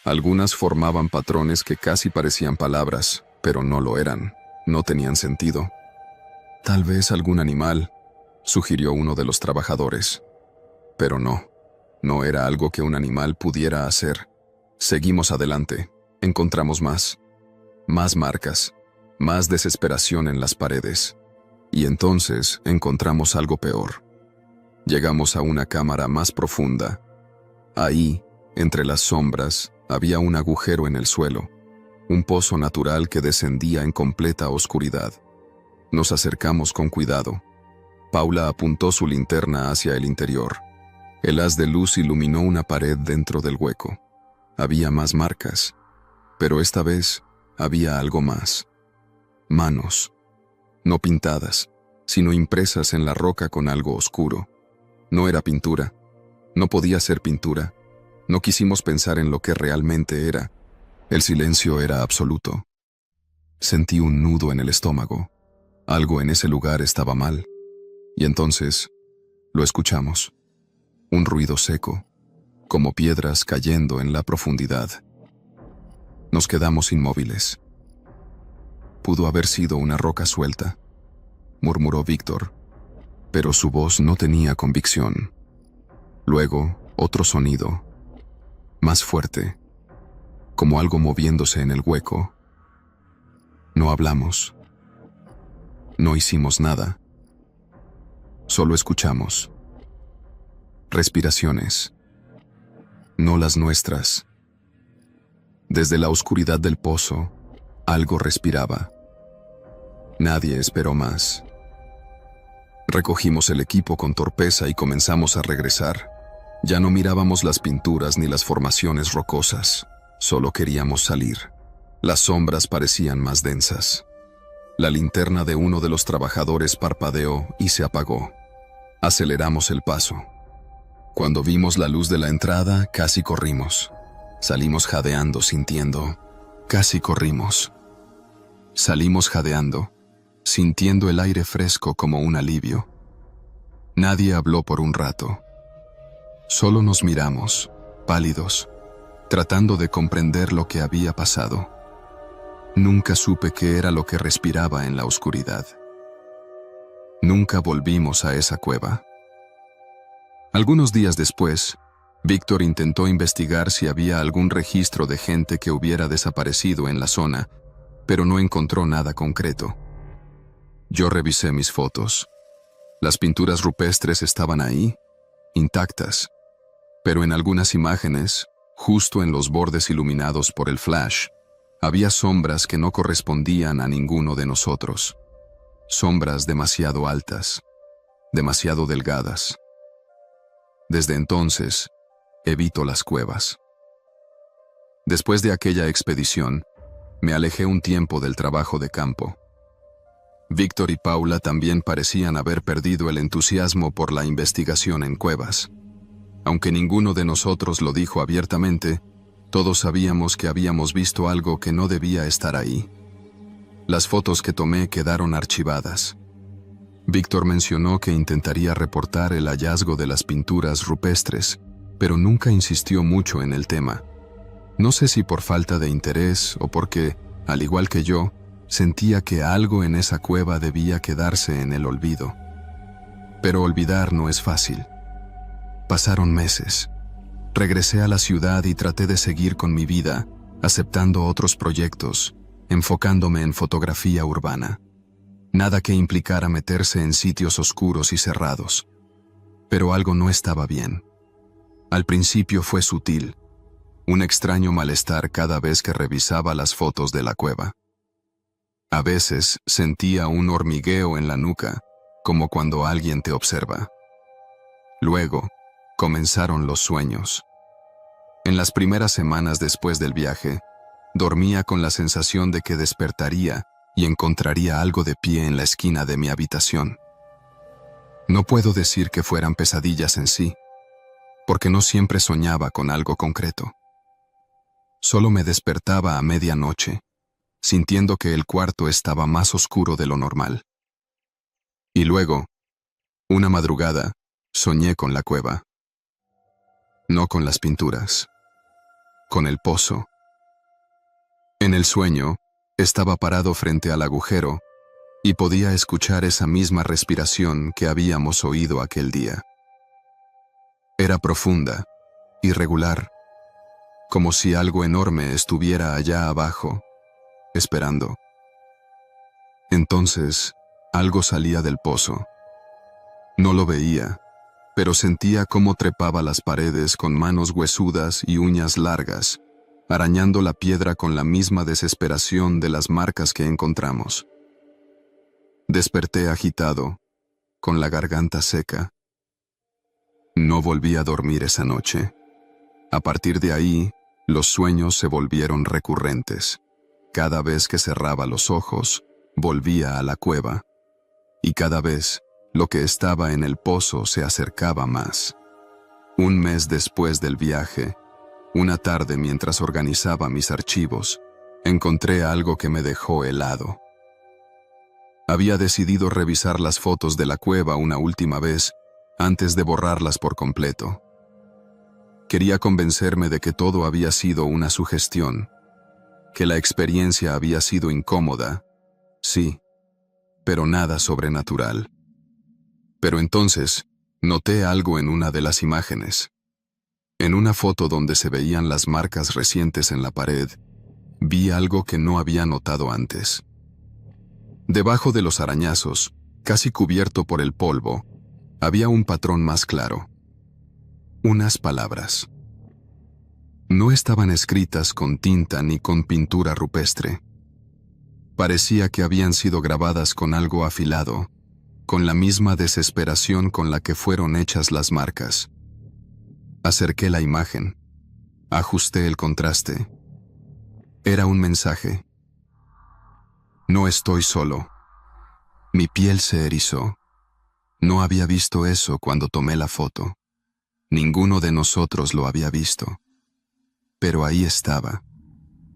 Algunas formaban patrones que casi parecían palabras, pero no lo eran. No tenían sentido. «Tal vez algún animal», sugirió uno de los trabajadores. Pero no era algo que un animal pudiera hacer. Seguimos adelante. Encontramos más marcas, más desesperación en las paredes. Y entonces encontramos algo peor. Llegamos a una cámara más profunda. Ahí, entre las sombras, había un agujero en el suelo, un pozo natural que descendía en completa oscuridad. Nos acercamos con cuidado. Paula apuntó su linterna hacia el interior. El haz de luz iluminó una pared dentro del hueco. Había más marcas, pero esta vez había algo más. Manos, no pintadas, sino impresas en la roca con algo oscuro. No era pintura, no podía ser pintura. No quisimos pensar en lo que realmente era. El silencio era absoluto. Sentí un nudo en el estómago. Algo en ese lugar estaba mal. Y entonces, lo escuchamos. Un ruido seco, como piedras cayendo en la profundidad. Nos quedamos inmóviles. «Pudo haber sido una roca suelta», murmuró Víctor, pero su voz no tenía convicción. Luego, otro sonido, más fuerte, como algo moviéndose en el hueco. No hablamos. No hicimos nada. Solo escuchamos. Respiraciones. No las nuestras. Desde la oscuridad del pozo, algo respiraba. Nadie esperó más. Recogimos el equipo con torpeza y comenzamos a regresar. Ya no mirábamos las pinturas ni las formaciones rocosas. Solo queríamos salir. Las sombras parecían más densas. La linterna de uno de los trabajadores parpadeó y se apagó. Aceleramos el paso. Cuando vimos la luz de la entrada, casi corrimos. Salimos jadeando, sintiendo. Casi corrimos. Salimos jadeando, sintiendo el aire fresco como un alivio. Nadie habló por un rato. Solo nos miramos, pálidos, tratando de comprender lo que había pasado. Nunca supe qué era lo que respiraba en la oscuridad. Nunca volvimos a esa cueva. Algunos días después, Víctor intentó investigar si había algún registro de gente que hubiera desaparecido en la zona, pero no encontró nada concreto. Yo revisé mis fotos. Las pinturas rupestres estaban ahí, intactas, pero en algunas imágenes, justo en los bordes iluminados por el flash, había sombras que no correspondían a ninguno de nosotros. Sombras demasiado altas, demasiado delgadas. Desde entonces, evito las cuevas. Después de aquella expedición, me alejé un tiempo del trabajo de campo. Víctor y Paula también parecían haber perdido el entusiasmo por la investigación en cuevas. Aunque ninguno de nosotros lo dijo abiertamente, todos sabíamos que habíamos visto algo que no debía estar ahí. Las fotos que tomé quedaron archivadas. Víctor mencionó que intentaría reportar el hallazgo de las pinturas rupestres, pero nunca insistió mucho en el tema. No sé si por falta de interés o porque, al igual que yo, sentía que algo en esa cueva debía quedarse en el olvido. Pero olvidar no es fácil. Pasaron meses. Regresé a la ciudad y traté de seguir con mi vida, aceptando otros proyectos, enfocándome en fotografía urbana. Nada que implicara meterse en sitios oscuros y cerrados. Pero algo no estaba bien. Al principio fue sutil, un extraño malestar cada vez que revisaba las fotos de la cueva. A veces sentía un hormigueo en la nuca, como cuando alguien te observa. Luego, comenzaron los sueños. En las primeras semanas después del viaje, dormía con la sensación de que despertaría y encontraría algo de pie en la esquina de mi habitación. No puedo decir que fueran pesadillas en sí, porque no siempre soñaba con algo concreto. Solo me despertaba a medianoche, sintiendo que el cuarto estaba más oscuro de lo normal. Y luego, una madrugada, soñé con la cueva. No con las pinturas, con el pozo. En el sueño, estaba parado frente al agujero y podía escuchar esa misma respiración que habíamos oído aquel día. Era profunda, irregular, como si algo enorme estuviera allá abajo, esperando. Entonces, algo salía del pozo. No lo veía, pero sentía cómo trepaba las paredes con manos huesudas y uñas largas, arañando la piedra con la misma desesperación de las marcas que encontramos. Desperté agitado, con la garganta seca. No volví a dormir esa noche. A partir de ahí, los sueños se volvieron recurrentes. Cada vez que cerraba los ojos, volvía a la cueva. Y cada vez, lo que estaba en el pozo se acercaba más. Un mes después del viaje, una tarde mientras organizaba mis archivos, encontré algo que me dejó helado. Había decidido revisar las fotos de la cueva una última vez antes de borrarlas por completo. Quería convencerme de que todo había sido una sugestión, que la experiencia había sido incómoda, sí, pero nada sobrenatural. Pero entonces, noté algo en una de las imágenes. En una foto donde se veían las marcas recientes en la pared, vi algo que no había notado antes. Debajo de los arañazos, casi cubierto por el polvo, había un patrón más claro. Unas palabras. No estaban escritas con tinta ni con pintura rupestre. Parecía que habían sido grabadas con algo afilado, con la misma desesperación con la que fueron hechas las marcas. Acerqué la imagen. Ajusté el contraste. Era un mensaje. No estoy solo. Mi piel se erizó. No había visto eso cuando tomé la foto. Ninguno de nosotros lo había visto. Pero ahí estaba.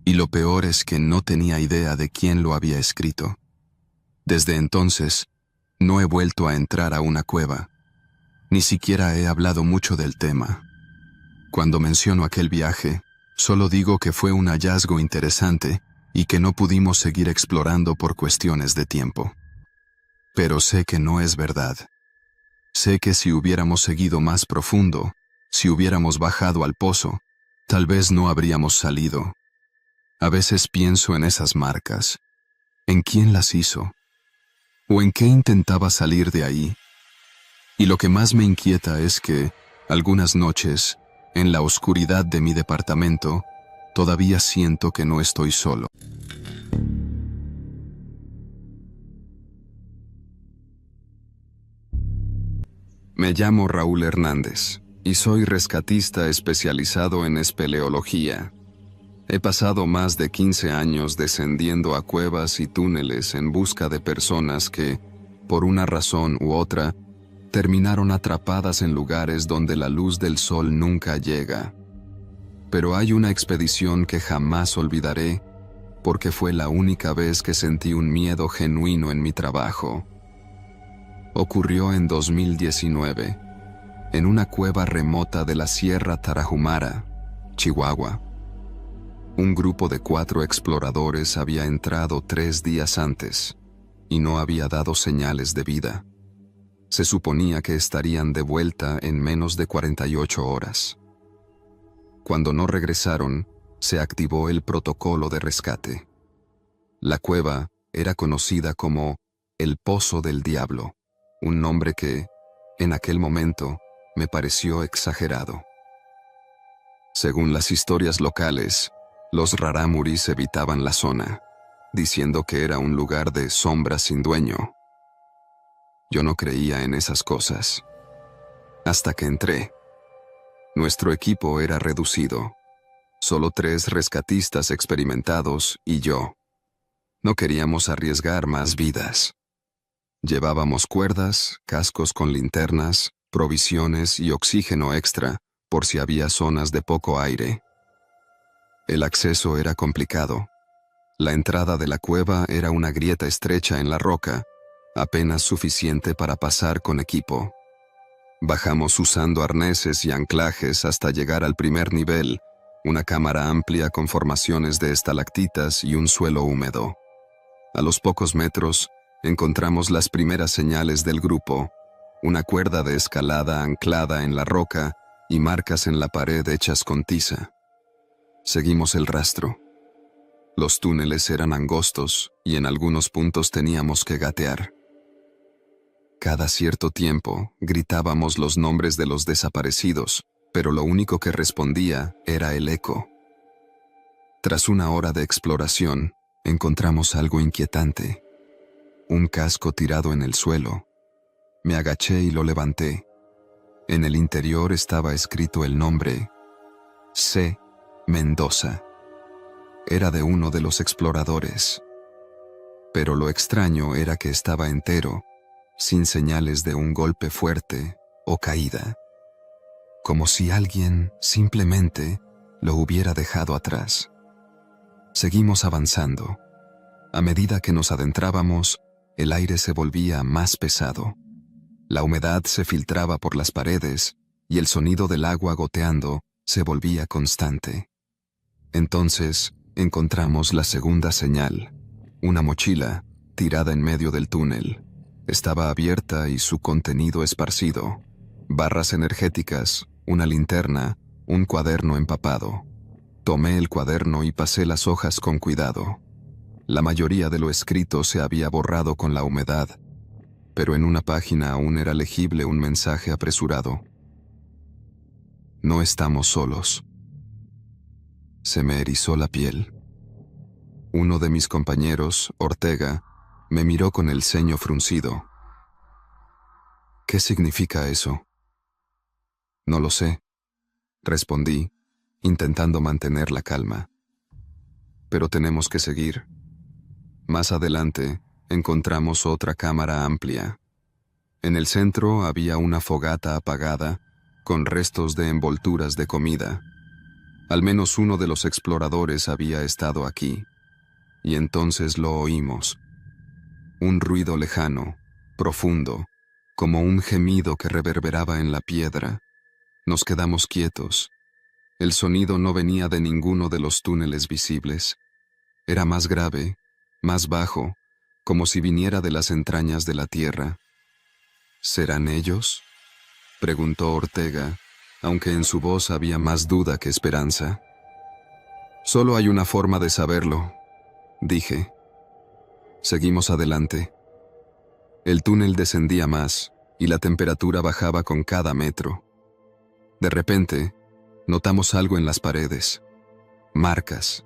Y lo peor es que no tenía idea de quién lo había escrito. Desde entonces, no he vuelto a entrar a una cueva. Ni siquiera he hablado mucho del tema. Cuando menciono aquel viaje, solo digo que fue un hallazgo interesante y que no pudimos seguir explorando por cuestiones de tiempo. Pero sé que no es verdad. Sé que si hubiéramos seguido más profundo, si hubiéramos bajado al pozo, tal vez no habríamos salido. A veces pienso en esas marcas, en quién las hizo, o en qué intentaba salir de ahí. Y lo que más me inquieta es que, algunas noches, en la oscuridad de mi departamento, todavía siento que no estoy solo. Me llamo Raúl Hernández y soy rescatista especializado en espeleología. He pasado más de 15 años descendiendo a cuevas y túneles en busca de personas que, por una razón u otra, terminaron atrapadas en lugares donde la luz del sol nunca llega. Pero hay una expedición que jamás olvidaré, porque fue la única vez que sentí un miedo genuino en mi trabajo. Ocurrió en 2019, en una cueva remota de la Sierra Tarahumara, Chihuahua. Un grupo de 4 exploradores había entrado 3 días antes y no había dado señales de vida. Se suponía que estarían de vuelta en menos de 48 horas. Cuando no regresaron, se activó el protocolo de rescate. La cueva era conocida como el Pozo del Diablo, un nombre que, en aquel momento, me pareció exagerado. Según las historias locales, los rarámuris evitaban la zona, diciendo que era un lugar de sombras sin dueño. Yo no creía en esas cosas. Hasta que entré. Nuestro equipo era reducido. Solo 3 rescatistas experimentados y yo. No queríamos arriesgar más vidas. Llevábamos cuerdas, cascos con linternas, provisiones y oxígeno extra por si había zonas de poco aire. El acceso era complicado. La entrada de la cueva era una grieta estrecha en la roca, apenas suficiente para pasar con equipo. Bajamos usando arneses y anclajes hasta llegar al primer nivel, una cámara amplia con formaciones de estalactitas y un suelo húmedo. A los pocos metros, encontramos las primeras señales del grupo, una cuerda de escalada anclada en la roca y marcas en la pared hechas con tiza. Seguimos el rastro. Los túneles eran angostos y en algunos puntos teníamos que gatear. Cada cierto tiempo gritábamos los nombres de los desaparecidos, pero lo único que respondía era el eco. Tras una hora de exploración, encontramos algo inquietante. Un casco tirado en el suelo. Me agaché y lo levanté. En el interior estaba escrito el nombre C. Mendoza. Era de uno de los exploradores. Pero lo extraño era que estaba entero, sin señales de un golpe fuerte o caída. Como si alguien simplemente lo hubiera dejado atrás. Seguimos avanzando. A medida que nos adentrábamos, el aire se volvía más pesado. La humedad se filtraba por las paredes y el sonido del agua goteando se volvía constante. Entonces, encontramos la segunda señal, una mochila tirada en medio del túnel. Estaba abierta y su contenido esparcido. Barras energéticas, una linterna, un cuaderno empapado. Tomé el cuaderno y pasé las hojas con cuidado. La mayoría de lo escrito se había borrado con la humedad, pero en una página aún era legible un mensaje apresurado. No estamos solos. Se me erizó la piel. Uno de mis compañeros, Ortega, me miró con el ceño fruncido. ¿Qué significa eso? No lo sé, respondí, intentando mantener la calma. Pero tenemos que seguir. Más adelante, encontramos otra cámara amplia. En el centro había una fogata apagada con restos de envolturas de comida. Al menos uno de los exploradores había estado aquí, y entonces lo oímos. Un ruido lejano, profundo, como un gemido que reverberaba en la piedra. Nos quedamos quietos. El sonido no venía de ninguno de los túneles visibles. Era más grave, más bajo, como si viniera de las entrañas de la tierra. ¿Serán ellos?, preguntó Ortega, aunque en su voz había más duda que esperanza. Solo hay una forma de saberlo, dije. Seguimos adelante. El túnel descendía más, y la temperatura bajaba con cada metro. De repente, notamos algo en las paredes. Marcas.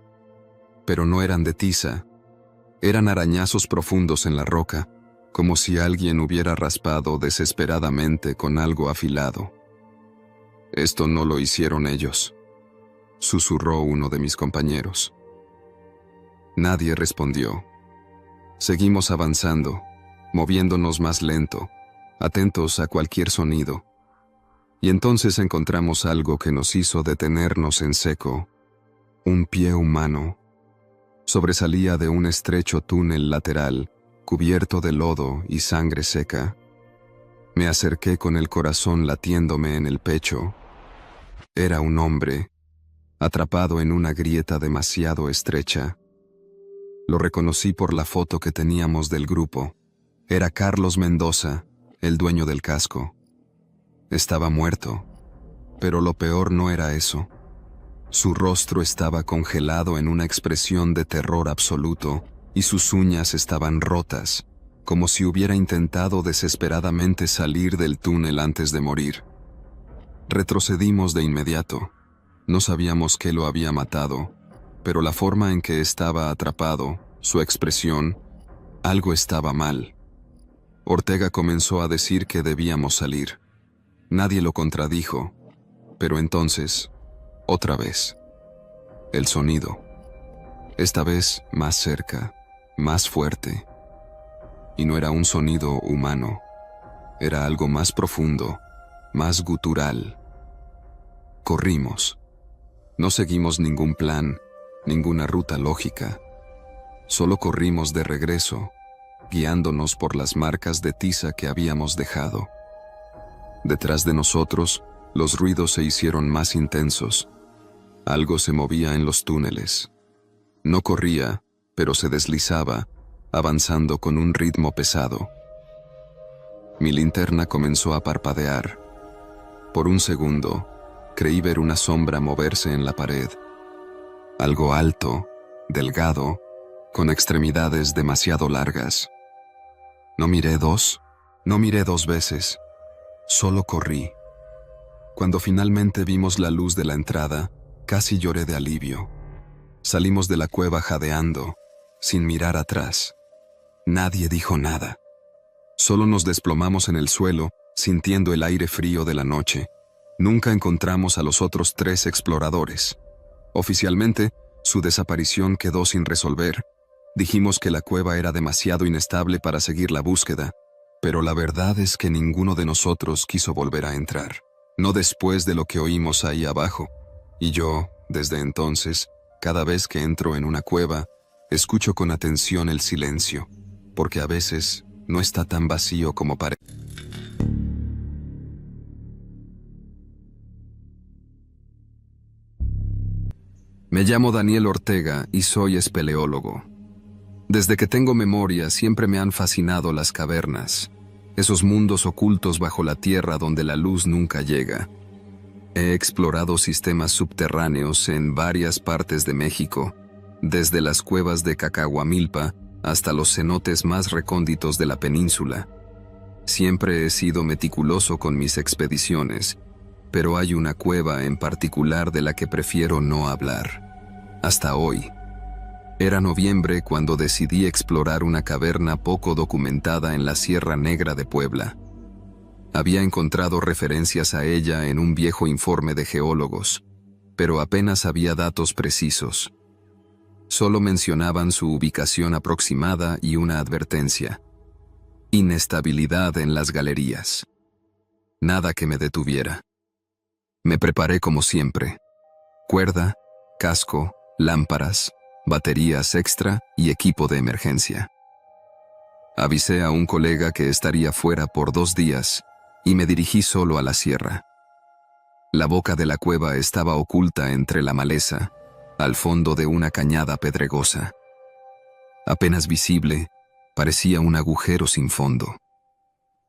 Pero no eran de tiza. Eran arañazos profundos en la roca, como si alguien hubiera raspado desesperadamente con algo afilado. «Esto no lo hicieron ellos», susurró uno de mis compañeros. Nadie respondió. Seguimos avanzando, moviéndonos más lento, atentos a cualquier sonido. Y entonces encontramos algo que nos hizo detenernos en seco. Un pie humano. Sobresalía de un estrecho túnel lateral, cubierto de lodo y sangre seca. Me acerqué con el corazón latiéndome en el pecho. Era un hombre, atrapado en una grieta demasiado estrecha. Lo reconocí por la foto que teníamos del grupo. Era Carlos Mendoza, el dueño del casco. Estaba muerto, pero lo peor no era eso. Su rostro estaba congelado en una expresión de terror absoluto y sus uñas estaban rotas, como si hubiera intentado desesperadamente salir del túnel antes de morir. Retrocedimos de inmediato. No sabíamos qué lo había matado, pero la forma en que estaba atrapado, su expresión, algo estaba mal. Ortega comenzó a decir que debíamos salir. Nadie lo contradijo, pero entonces, otra vez, el sonido. Esta vez más cerca, más fuerte. Y no era un sonido humano, era algo más profundo, más gutural. Corrimos. No seguimos ningún plan, ninguna ruta lógica. Solo corrimos de regreso, guiándonos por las marcas de tiza que habíamos dejado. Detrás de nosotros, los ruidos se hicieron más intensos. Algo se movía en los túneles. No corría, pero se deslizaba, avanzando con un ritmo pesado. Mi linterna comenzó a parpadear. Por un segundo, creí ver una sombra moverse en la pared. Algo alto, delgado, con extremidades demasiado largas. No miré dos veces. Solo corrí. Cuando finalmente vimos la luz de la entrada, casi lloré de alivio. Salimos de la cueva jadeando, sin mirar atrás. Nadie dijo nada. Solo nos desplomamos en el suelo, sintiendo el aire frío de la noche. Nunca encontramos a los otros 3 exploradores. Oficialmente, su desaparición quedó sin resolver. Dijimos que la cueva era demasiado inestable para seguir la búsqueda, pero la verdad es que ninguno de nosotros quiso volver a entrar. No después de lo que oímos ahí abajo. Y yo, desde entonces, cada vez que entro en una cueva, escucho con atención el silencio, porque a veces no está tan vacío como parece. Me llamo Daniel Ortega y soy espeleólogo. Desde que tengo memoria siempre me han fascinado las cavernas, esos mundos ocultos bajo la tierra donde la luz nunca llega. He explorado sistemas subterráneos en varias partes de México, desde las cuevas de Cacahuamilpa hasta los cenotes más recónditos de la península. Siempre he sido meticuloso con mis expediciones, pero hay una cueva en particular de la que prefiero no hablar. Hasta hoy. Era noviembre cuando decidí explorar una caverna poco documentada en la Sierra Negra de Puebla. Había encontrado referencias a ella en un viejo informe de geólogos, pero apenas había datos precisos. Solo mencionaban su ubicación aproximada y una advertencia: inestabilidad en las galerías. Nada que me detuviera. Me preparé como siempre. Cuerda, casco, lámparas, baterías extra y equipo de emergencia. Avisé a un colega que estaría fuera por 2 días y me dirigí solo a la sierra. La boca de la cueva estaba oculta entre la maleza, al fondo de una cañada pedregosa. Apenas visible, parecía un agujero sin fondo.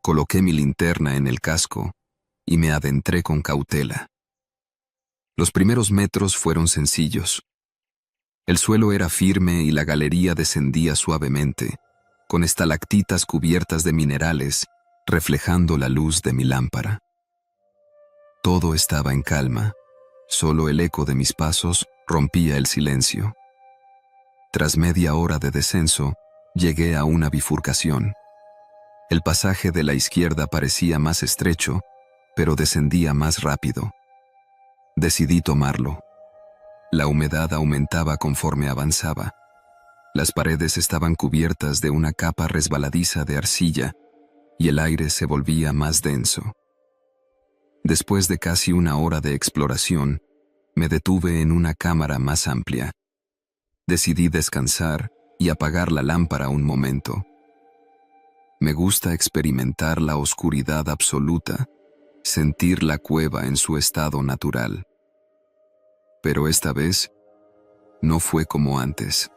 Coloqué mi linterna en el casco y me adentré con cautela. Los primeros metros fueron sencillos. El suelo era firme y la galería descendía suavemente, con estalactitas cubiertas de minerales, reflejando la luz de mi lámpara. Todo estaba en calma, solo el eco de mis pasos rompía el silencio. Tras media hora de descenso, llegué a una bifurcación. El pasaje de la izquierda parecía más estrecho, pero descendía más rápido. Decidí tomarlo. La humedad aumentaba conforme avanzaba. Las paredes estaban cubiertas de una capa resbaladiza de arcilla y el aire se volvía más denso. Después de casi una hora de exploración, me detuve en una cámara más amplia. Decidí descansar y apagar la lámpara un momento. Me gusta experimentar la oscuridad absoluta, sentir la cueva en su estado natural. Pero esta vez, no fue como antes.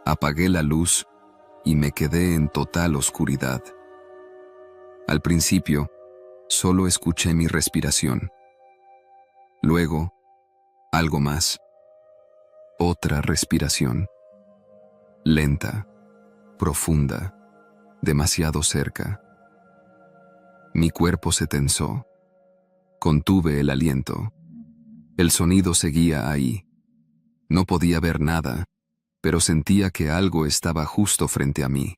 Apagué la luz y me quedé en total oscuridad. Al principio, solo escuché mi respiración. Luego, algo más. Otra respiración. Lenta, profunda, demasiado cerca. Mi cuerpo se tensó. Contuve el aliento. El sonido seguía ahí. No podía ver nada, pero sentía que algo estaba justo frente a mí.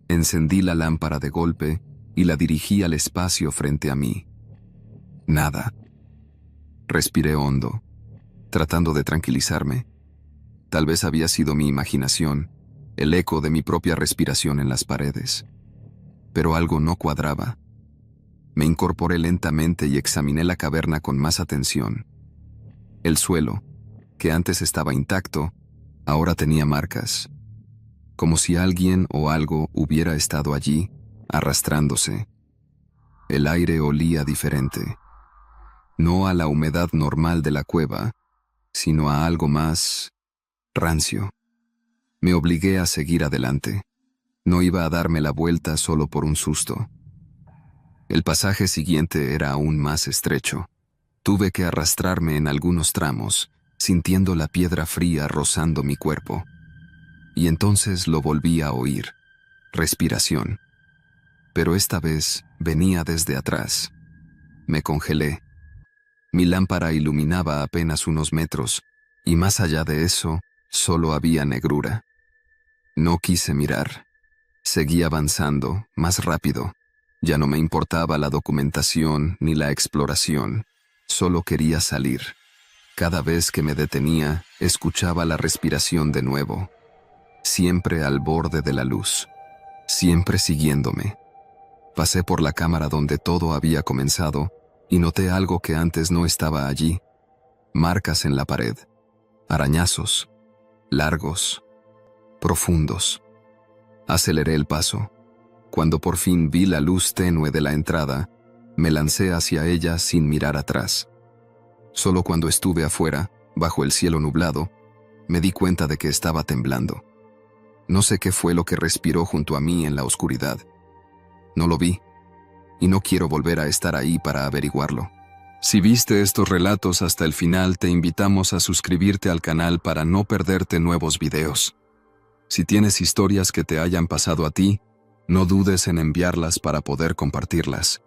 Encendí la lámpara de golpe y la dirigí al espacio frente a mí. Nada. Respiré hondo, tratando de tranquilizarme. Tal vez había sido mi imaginación, el eco de mi propia respiración en las paredes. Pero algo no cuadraba. Me incorporé lentamente y examiné la caverna con más atención. El suelo, que antes estaba intacto, ahora tenía marcas, como si alguien o algo hubiera estado allí, arrastrándose. El aire olía diferente, no a la humedad normal de la cueva, sino a algo más rancio. Me obligué a seguir adelante. No iba a darme la vuelta solo por un susto. El pasaje siguiente era aún más estrecho. Tuve que arrastrarme en algunos tramos, sintiendo la piedra fría rozando mi cuerpo. Y entonces lo volví a oír. Respiración. Pero esta vez venía desde atrás. Me congelé. Mi lámpara iluminaba apenas unos metros, y más allá de eso, solo había negrura. No quise mirar. Seguí avanzando, más rápido. Ya no me importaba la documentación ni la exploración. Solo quería salir. Cada vez que me detenía, escuchaba la respiración de nuevo. Siempre al borde de la luz. Siempre siguiéndome. Pasé por la cámara donde todo había comenzado y noté algo que antes no estaba allí. Marcas en la pared. Arañazos. Largos. Profundos. Aceleré el paso. Cuando por fin vi la luz tenue de la entrada, me lancé hacia ella sin mirar atrás. Solo cuando estuve afuera, bajo el cielo nublado, me di cuenta de que estaba temblando. No sé qué fue lo que respiró junto a mí en la oscuridad. No lo vi, y no quiero volver a estar ahí para averiguarlo. Si viste estos relatos hasta el final, te invitamos a suscribirte al canal para no perderte nuevos videos. Si tienes historias que te hayan pasado a ti, no dudes en enviarlas para poder compartirlas.